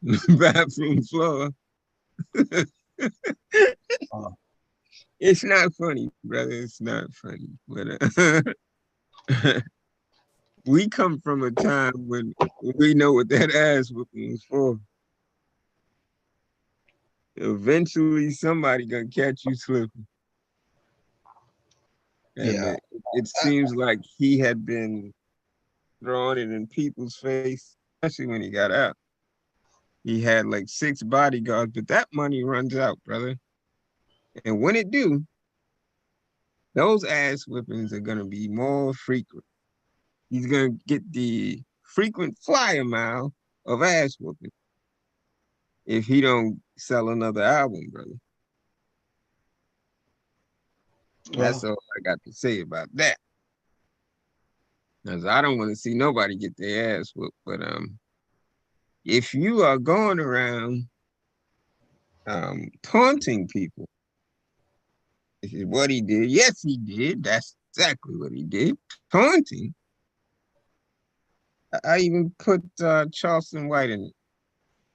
on the bathroom floor. Oh, It's not funny, brother. It's not funny. But we come from a time when we know what that ass whooping was for. Eventually, somebody gonna catch you slipping. And yeah. it seems like he had been throwing it in people's face, especially when he got out. He had like 6 bodyguards, but that money runs out, brother. And when it do, those ass whippings are gonna be more frequent. He's gonna get the frequent flyer mile of ass whooping if he don't sell another album, brother. That's Well, all I got to say about that. Because I don't want to see nobody get their ass whooped. But if you are going around taunting people, this is what he did. Yes, he did. That's exactly what he did. Taunting. I even put Charleston White in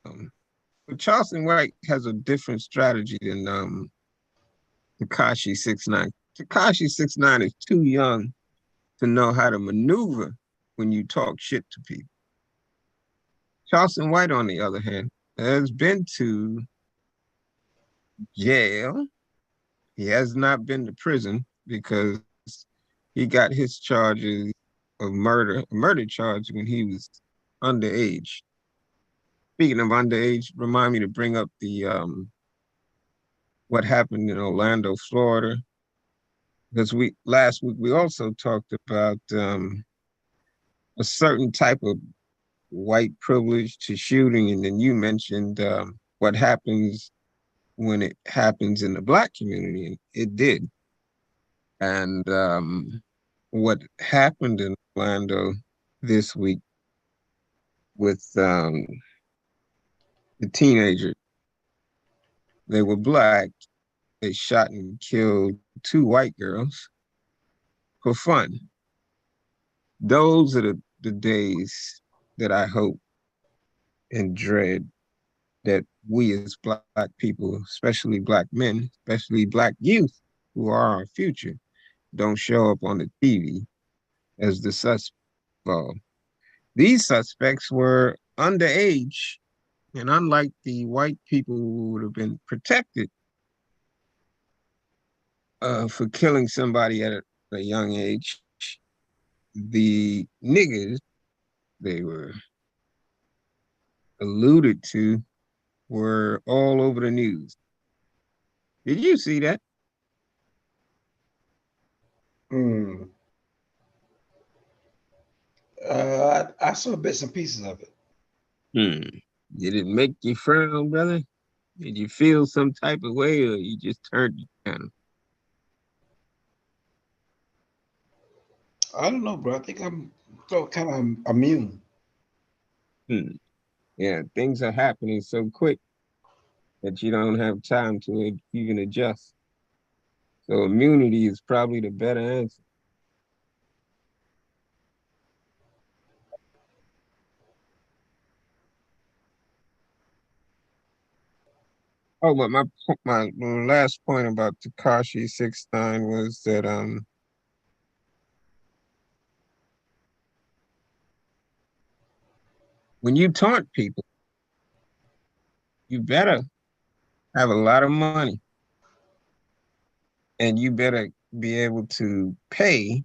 it. But Charleston White has a different strategy than Tekashi 6ix9ine. Tekashi 6ix9ine is too young to know how to maneuver when you talk shit to people. Charleston White, on the other hand, has been to jail. He has not been to prison because he got his charges of murder charge when he was underage. Speaking of underage, remind me to bring up the what happened in Orlando, Florida, because we last week we also talked about a certain type of white privilege to shooting, and then you mentioned what happens when it happens in the black community, and it did. And what happened in Orlando this week with the teenagers, they were black. They shot and killed 2 white girls for fun. Those are the days that I hope and dread that we as black people, especially black men, especially black youth who are our future, don't show up on the TV as the suspect. These suspects were underage, and unlike the white people who would have been protected for killing somebody at a young age, the niggas they were alluded to were all over the news. Did you see that? mm, I saw bits and pieces of it. Hmm. Did it make you frown, brother? Did you feel some type of way, or you just turned the channel? I don't know, bro. I think I'm felt kind of immune. Hmm. Yeah, things are happening so quick that you don't have time to even adjust. So immunity is probably the better answer. Oh, but my last point about Tekashi 6ix9ine was that when you taunt people, you better have a lot of money and you better be able to pay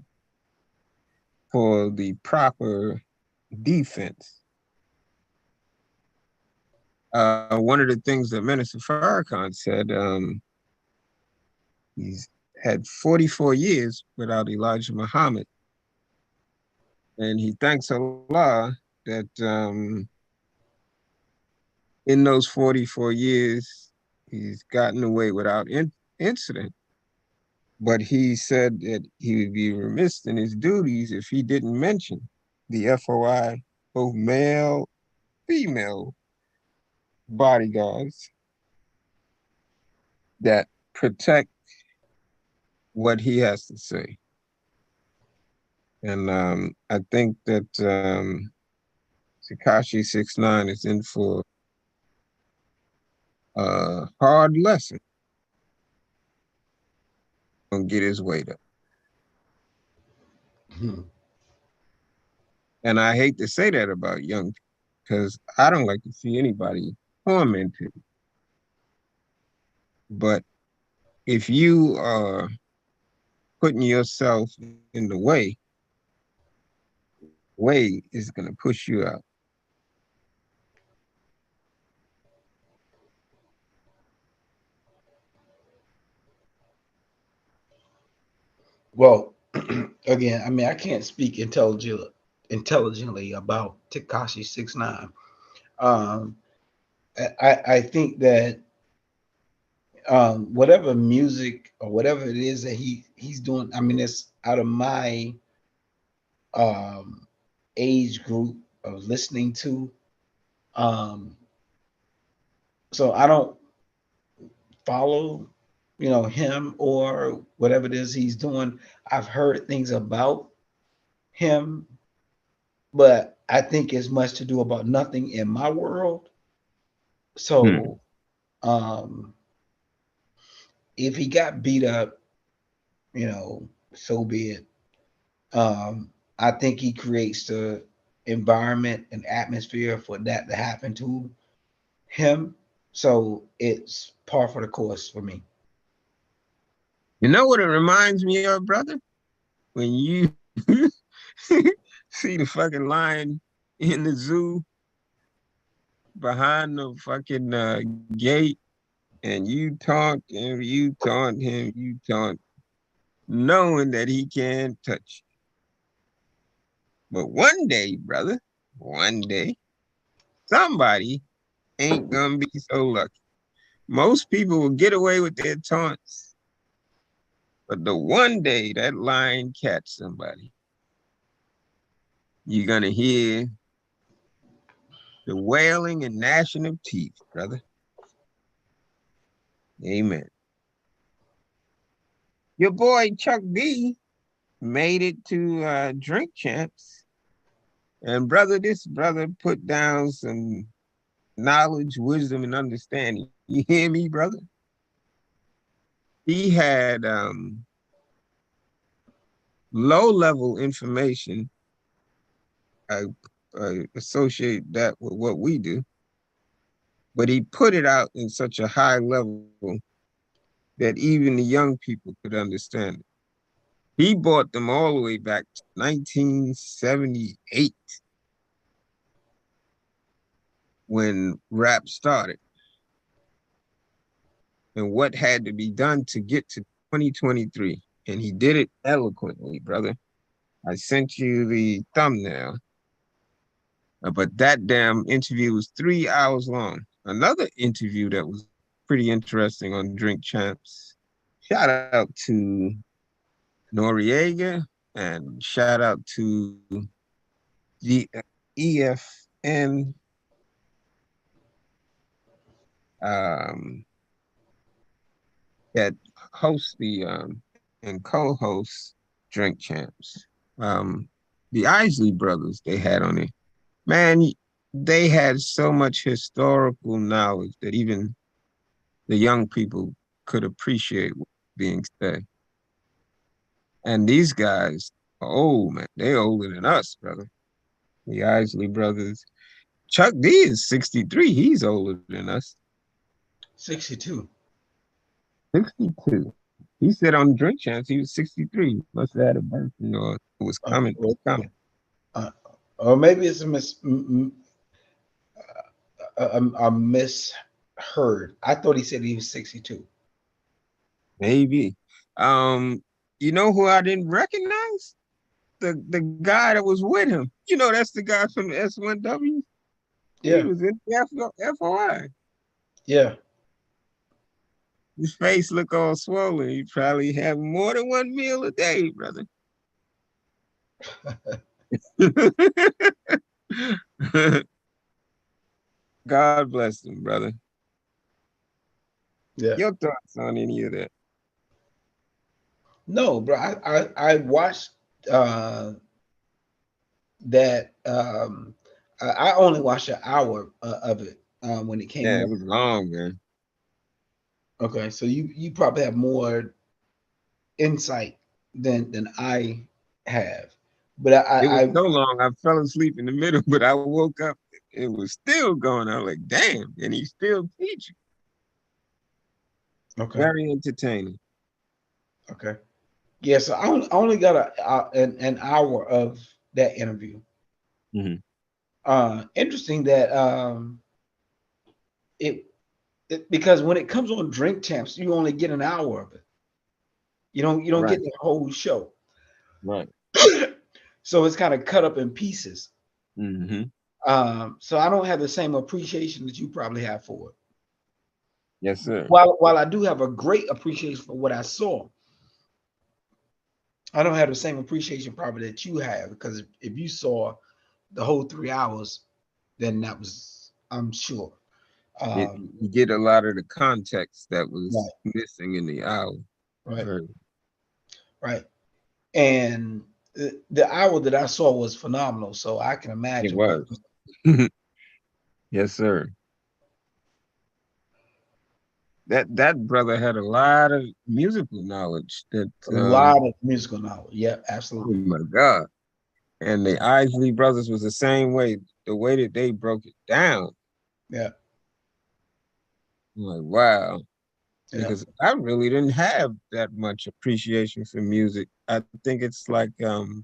for the proper defense. One of the things that Minister Farrakhan said, he's had 44 years without Elijah Muhammad, and he thanks Allah that in those 44 years, he's gotten away without incident. But he said that he would be remiss in his duties if he didn't mention the FOI, both male, female bodyguards that protect what he has to say. And I think that Tekashi 6ix9ine is in for a hard lesson. Gonna get his weight up. And I hate to say that about young people because I don't like to see anybody tormented. But if you are putting yourself in the way is going to push you out. Well, again, I mean, I can't speak intelligently about Tekashi 6ix9ine. Um, I think that whatever music or whatever it is that he's doing, I mean, it's out of my um, age group of listening to. Um, so I don't follow, him or whatever it is he's doing. I've heard things about him, but I think it's much to do about nothing in my world. Hmm. So if he got beat up, so be it. I think he creates the environment and atmosphere for that to happen to him. So it's par for the course for me. You know what it reminds me of, brother? When you see the fucking lion in the zoo behind the fucking gate, and you taunt, knowing that he can't touch you. But one day, brother, one day, somebody ain't gonna be so lucky. Most people will get away with their taunts, but the one day that lion catch somebody, you're gonna hear the wailing and gnashing of teeth, brother. Amen. Your boy Chuck D made it to Drink Champs. And brother, this brother put down some knowledge, wisdom, and understanding. You hear me, brother? He had low-level information. I, I associate that with what we do, but he put it out in such a high level that even the young people could understand it. He brought them all the way back to 1978 when rap started and what had to be done to get to 2023. And he did it eloquently, brother. I sent you the thumbnail, but that damn interview was 3 hours long. Another interview that was pretty interesting on Drink Champs. Shout out to Noriega and shout out to the EFN um, that hosts and co-hosts Drink Champs. Um, the Isley brothers they had on it. Man, they had so much historical knowledge that even the young people could appreciate what's being said. And these guys are old, man. They're older than us, brother. The Isley brothers. Chuck D is 63. He's older than us. 62. 62. He said on Drink Champs he was 63. Must have had a birthday or it was coming. It was coming. Or maybe it's a misheard. I thought he said he was 62. Maybe. Um, you know who I didn't recognize? The guy that was with him. You know, that's the guy from the S1W. He Yeah. was in the FOI. Yeah. His face look all swollen. He probably have more than one meal a day, brother. God bless him, brother. Yeah. Your thoughts on any of that? No, bro. I watched that. I only watched an hour of it when it came Yeah, on. it was long, man. Okay, so you probably have more insight than I have, but It was I so long, I fell asleep in the middle, but I woke up. It was still going. I was like, damn, and he's still teaching. okay, Very entertaining. okay. Yeah, so I only got an hour of that interview. Hmm. Interesting that it, because when it comes on Drink Champs, you only get an hour of it. You don't Right, get the whole show. right. So it's kind of cut up in pieces. Hmm. So I don't have the same appreciation that you probably have for it. Yes, sir. While I do have a great appreciation for what I saw, I don't have the same appreciation probably that you have, because if you saw the whole 3 hours, then that was, I'm sure. Um, You get a lot of the context that right, was missing in the hour. right, Right. right. And the hour that I saw was phenomenal. So I can It imagine what was. Yes, sir. That brother had a lot of musical knowledge. That a lot of musical knowledge. Yeah, oh absolutely. my God. And the Isley brothers was the same way. The way that they broke it down, Yeah, I'm like, wow. yeah. Because I really didn't have that much appreciation for music. I think it's like to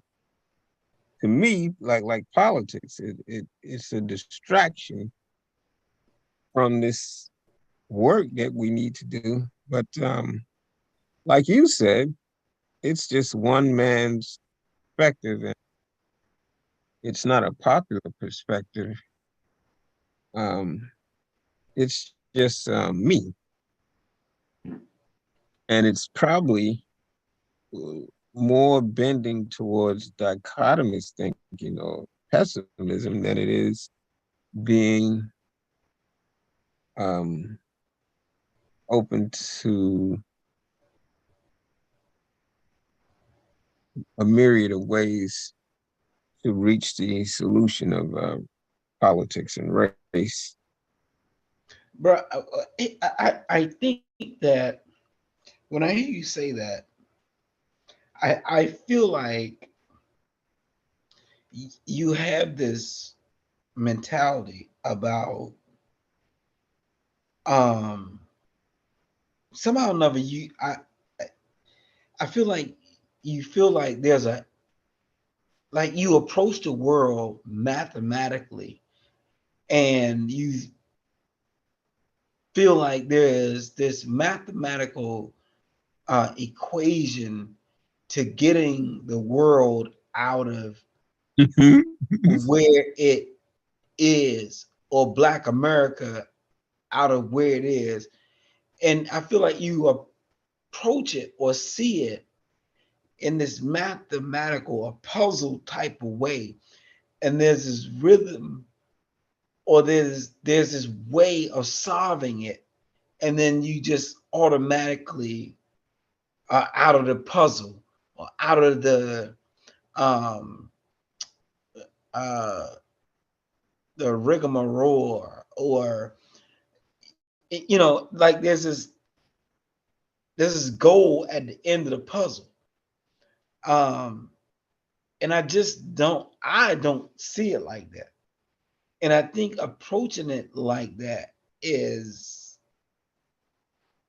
me, like politics. It's a distraction from this work that we need to do. But like you said, it's just one man's perspective, and it's not a popular perspective. Um, it's just me, and it's probably more bending towards dichotomous thinking or pessimism than it is being um, open to a myriad of ways to reach the solution of politics and race. But I think that when I hear you say that, I feel like you have this mentality about um somehow or another I feel like you feel like there's a, like you approach the world mathematically, and you feel like there's this mathematical equation to getting the world out of where it is, or Black America out of where it is. And I feel like you approach it or see it in this mathematical or puzzle type of way. And there's this rhythm, or there's this way of solving it. And then you just automatically are out of the puzzle, or out of um uh the rigmarole, or like there's this goal at the end of the puzzle. Um, and I don't see it like that. And I think approaching it like that is,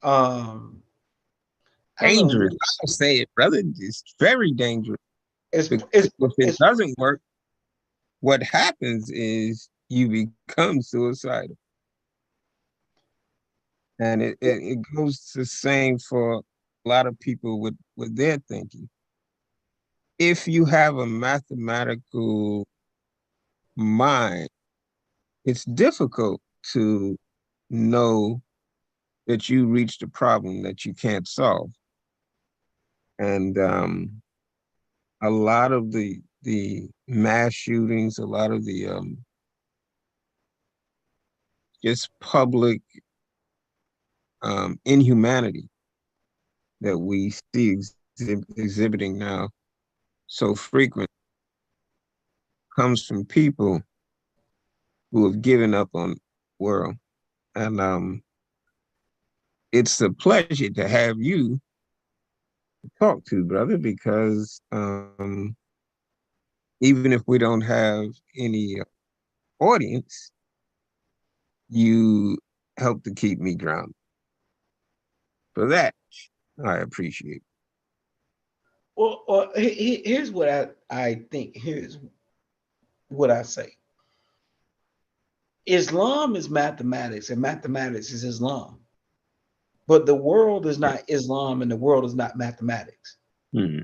um, I don't know, Dangerous. I'll say it, brother. It's very dangerous it's because it's if it it's doesn't work, what happens is you become suicidal. And it goes the same for a lot of people with their thinking. If you have a mathematical mind, it's difficult to know that you reached a problem that you can't solve. And a lot of the mass shootings, a lot of the just public inhumanity that we see exhibiting now so frequent comes from people who have given up on the world. And it's a pleasure to have you talk to, brother, because even if we don't have any audience, you help to keep me grounded. For that, I appreciate. Well, here's what I think. Here's what I say. Islam is mathematics, and mathematics is Islam. But the world is not Islam, and the world is not mathematics. Hmm.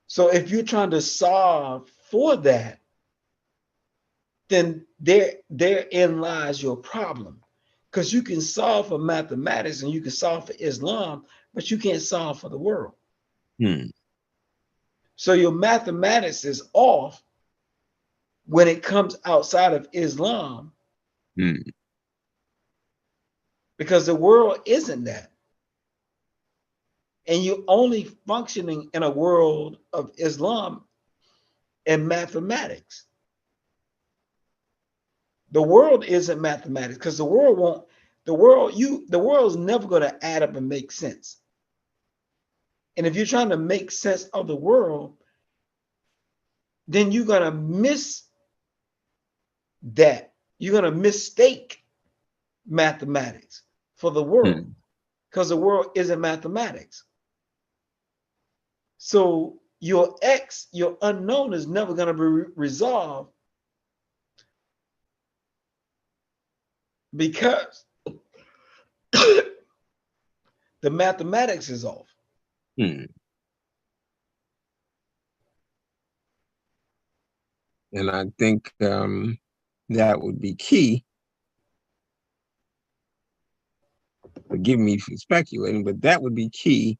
So if you're trying to solve for that, then therein lies your problem. Because you can solve for mathematics and you can solve for Islam, but you can't solve for the world. Hmm. So your mathematics is off when it comes outside of Islam, Hmm. because the world isn't that. And you're only functioning in a world of Islam and mathematics. The world isn't mathematics, because the world won't, the world is never going to add up and make sense. And if you're trying to make sense of the world, then you're going to miss that. You're going to mistake mathematics for the world, Hmm. because the world isn't mathematics. So your X, your unknown, is never going to be resolved, because the mathematics is off. Hmm. And I think that would be key. Forgive me for speculating, but that would be key.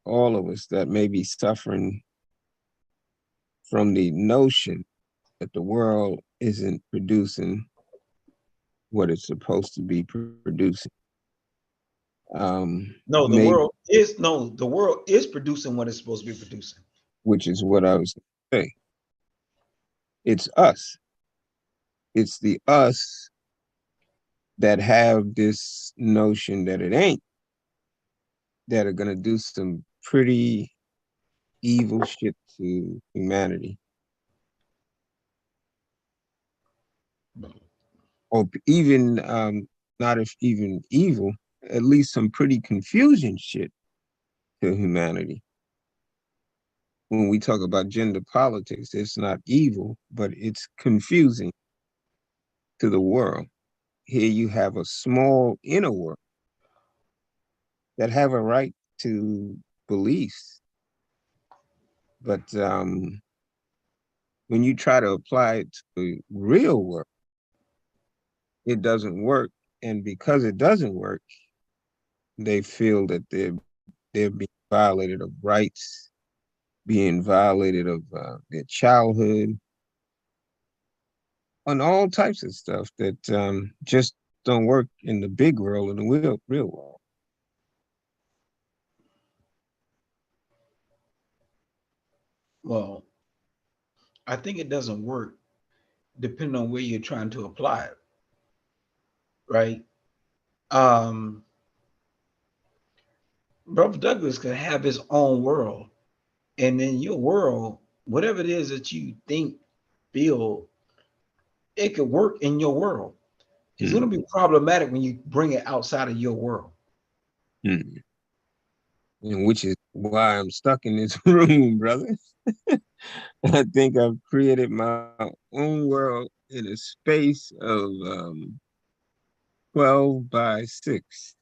All of us that may be suffering from the notion that the world isn't producing what it's supposed to be producing. No, the Maybe, world is no, the world is producing what it's supposed to be producing. which is what I was going to say. It's us. It's the us that have this notion that it ain't, that are going to do some pretty evil shit to humanity. Or even, not if even evil, at least some pretty confusing shit to humanity. When we talk about gender politics, it's not evil, but it's confusing to the world. Here you have a small inner world that have a right to beliefs, but when you try to apply it to the real world, it doesn't work. And because it doesn't work, they feel that they're being violated of rights, being violated of their childhood, on all types of stuff that just don't work in the big world, in the real world. Well, I think it doesn't work depending on where you're trying to apply it, right? Um, Brother Douglas could have his own world, and in your world, whatever it is that you think, feel, it could work in your world. It's going Hmm. to be problematic when you bring it outside of your world. Hmm. And which is why I'm stuck in this room, brother. I think I've created my own world in a space of 12 by 6,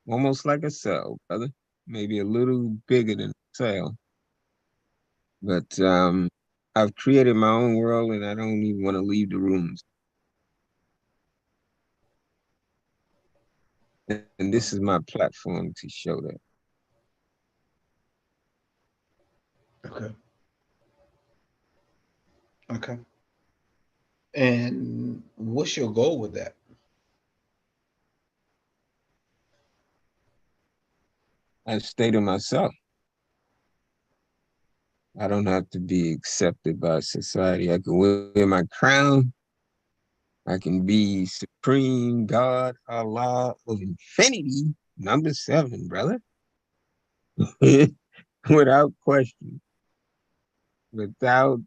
almost like a cell, brother. Maybe a little bigger than a cell. But I've created my own world and I don't even want to leave the rooms. And this is my platform to show that. Okay. Okay. And what's your goal with that? I stay to myself. I don't have to be accepted by society. I can wear my crown. I can be supreme God, Allah of infinity, number 7, brother, without question, without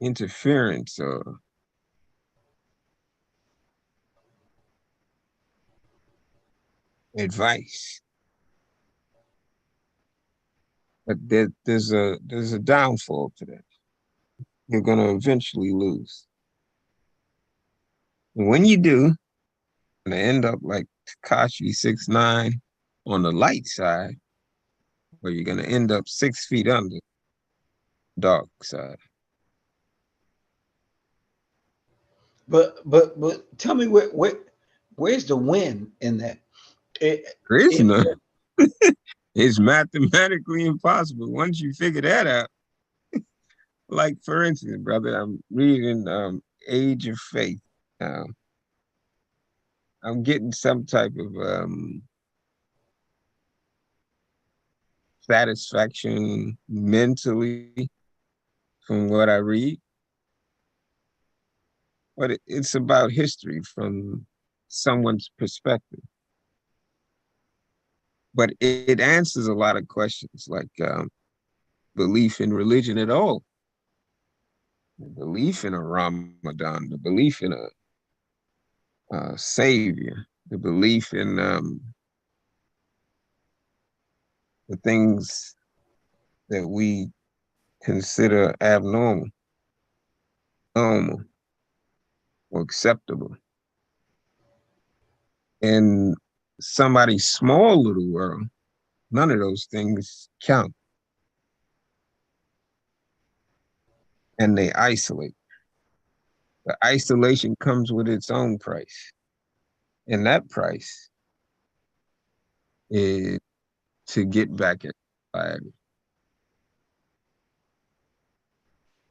interference or advice. But there's a downfall to that. You're gonna eventually lose. And when you do, you're gonna end up like Takashi 6ix9ine on the light side, where you're gonna end up 6 feet under dark side. But tell me where's the win in that? It, There is if none. It's mathematically impossible. Once you figure that out, like for instance, brother, I'm reading Age of Faith. Um, I'm getting some type of satisfaction mentally from what I read, but it's about history from someone's perspective. But it answers a lot of questions like belief in religion at all, the belief in a Ramadan, the belief in a savior, the belief in the things that we consider abnormal, normal, or acceptable. In somebody's small little world, none of those things count. And they isolate. The isolation comes with its own price. And that price is to get back at society.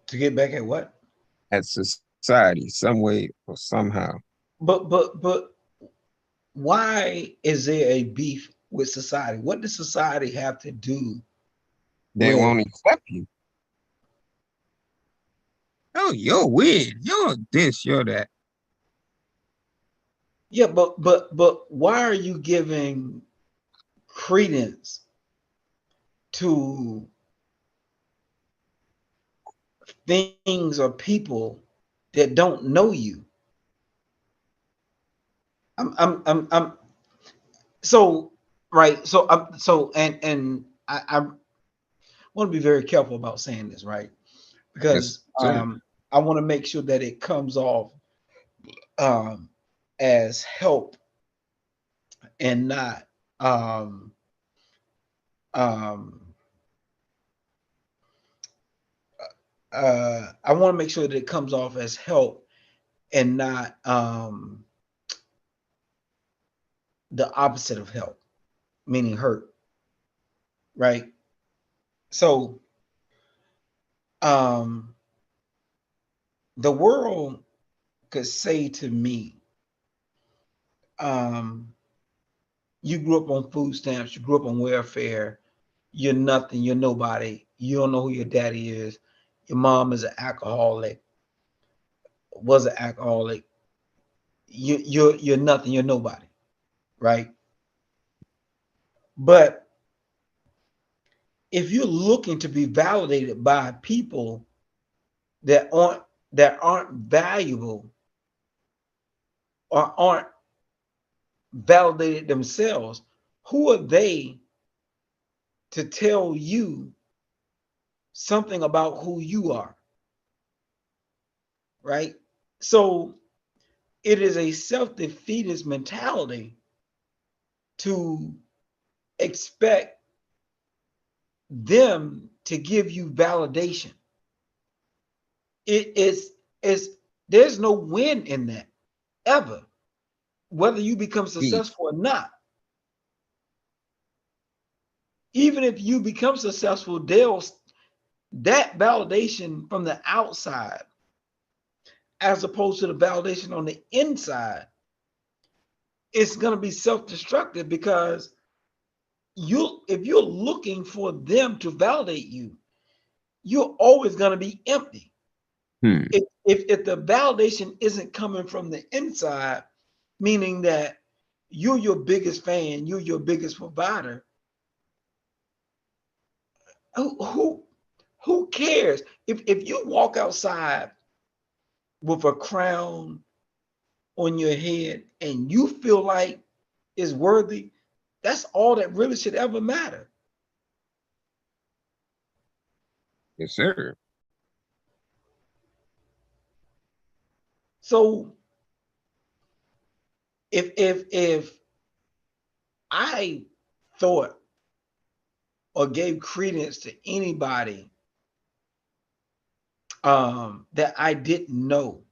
to get back at what? At society, some way or somehow. But why is there a beef with society? What does society have to do They with? won't accept you. Oh, you're weird. You're this, you're that. Yeah, but why are you giving credence to things or people that don't know you? I'm so right. So want to be very careful about saying this, right? Yes, Because sir. I want to make sure that it comes off um, as help and not um, um, I want to make sure that it comes off as help and not the opposite of help, meaning hurt, right? So um, the world could say to me, um, you grew up on food stamps, you grew up on welfare, you're nothing, you're nobody, you don't know who your daddy is, your mom is an alcoholic, was an alcoholic, you're nothing, you're nobody, right? But if you're looking to be validated by people that aren't valuable or aren't validated themselves, who are they to tell you something about who you are, right? So it is a self-defeatist mentality to expect them to give you validation. It is there's no win in that ever, whether you become Deep. successful or not. Even if you become successful, that validation from the outside, as opposed to the validation on the inside, it's going to be self-destructive because if you're looking for them to validate you, you're always going to be empty. Hmm. If the validation isn't coming from the inside, meaning that you're your biggest fan, you're your biggest provider, who cares? If you walk outside with a crown on your head and you feel like it's worthy, that's all that really should ever matter. Yes, sir. So if I thought or gave credence to anybody that I didn't know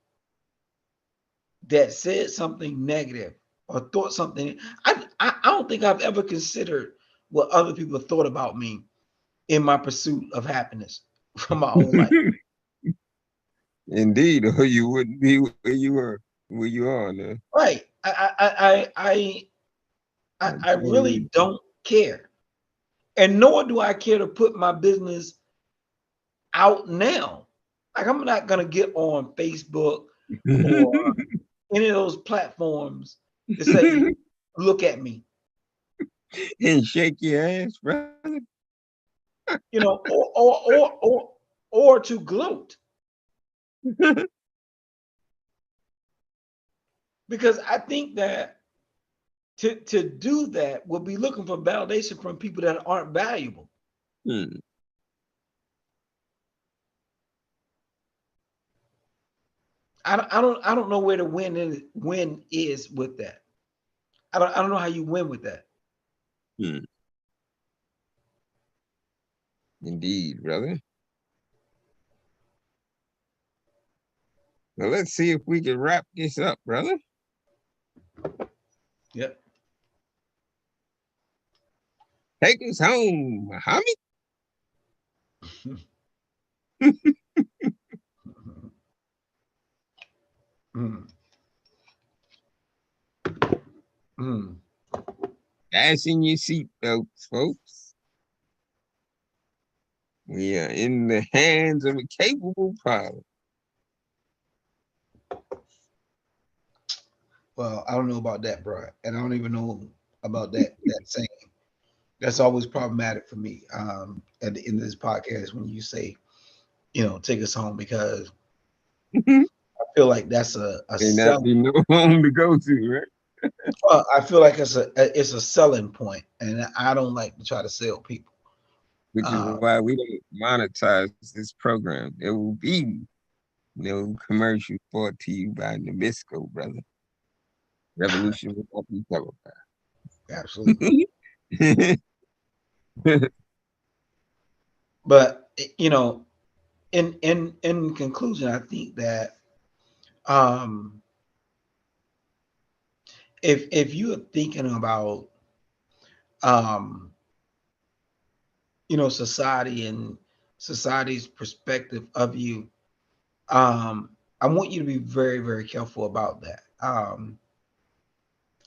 that said something negative or thought something, I don't think I've ever considered what other people thought about me in my pursuit of happiness from my own life. Indeed, or you wouldn't be where you are now. Right. I really Totally. don't care. And nor do I care to put my business out now. Like I'm not gonna get on Facebook or any of those platforms to say, look at me, And shake your ass, brother. you know, or to gloat. Because I think that to do that will be looking for validation from people that aren't valuable. Hmm. I don't know where the win is with that. I don't know how you win with that. Hmm. Indeed, brother. Well, let's see if we can wrap this up, brother. Yep. Take us home, Muhammad. Mm, mm. Fasten your seatbelts, folks. We are in the hands of a capable pilot. Well, I don't know about that, bro, and I don't even know about that saying. That's always problematic for me. At the end of this podcast, when you say, take us home, because I feel like that's a May not sell. be no home to go to, right? I feel like it's a selling point, and I don't like to try to sell people. Which is Uh, why we don't monetize this program. There will be no commercial brought to you by Nabisco, brother. Revolution without the Absolutely. telepath. But in conclusion, I think that um, if you are thinking about um, society and society's perspective of you, I want you to be very, very careful about that.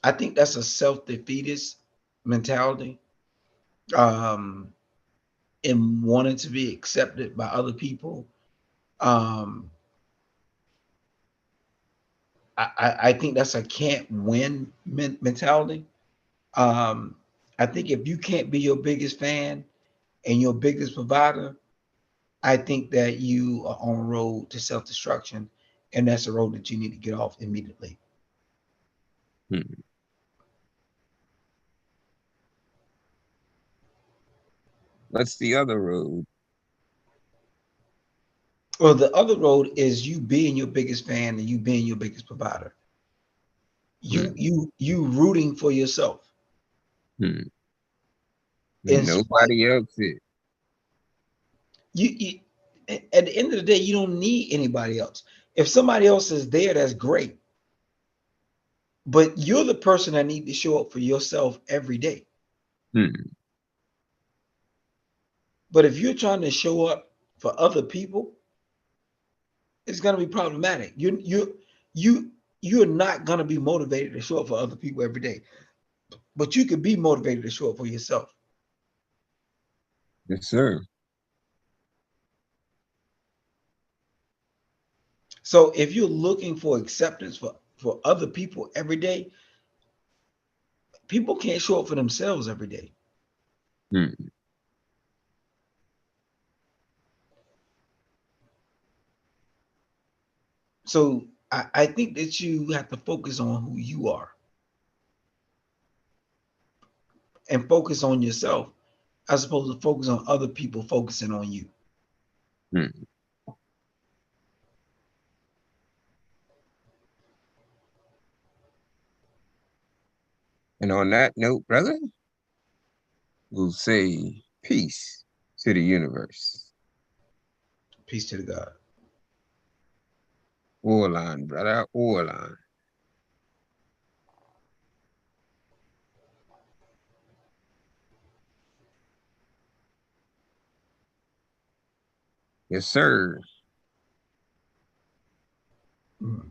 I think that's a self-defeatist mentality, um, in wanting to be accepted by other people. Um, I think that's a can't win mentality. Um, I think if you can't be your biggest fan and your biggest provider, I think that you are on a road to self-destruction, and that's a road that you need to get off immediately. Hmm. What's the other road? Well, the other road is you being your biggest fan and you being your biggest provider. You Hmm. you you rooting for yourself Hmm. in When spite. nobody else is. You at the end of the day, you don't need anybody else. If somebody else is there, that's great. But you're the person that need to show up for yourself every day. Hmm. But if you're trying to show up for other people, it's going to be problematic. You're not going to be motivated to show up for other people every day. But you could be motivated to show up for yourself. Yes, sir. So if you're looking for acceptance for other people every day, people can't show up for themselves every day. Hmm. So I think that you have to focus on who you are and focus on yourself as opposed to focus on other people focusing on you. Hmm. And on that note, brother, we'll say peace to the universe. Peace to the God. Orlan, brother, Orlan. Yes, sir. Mm.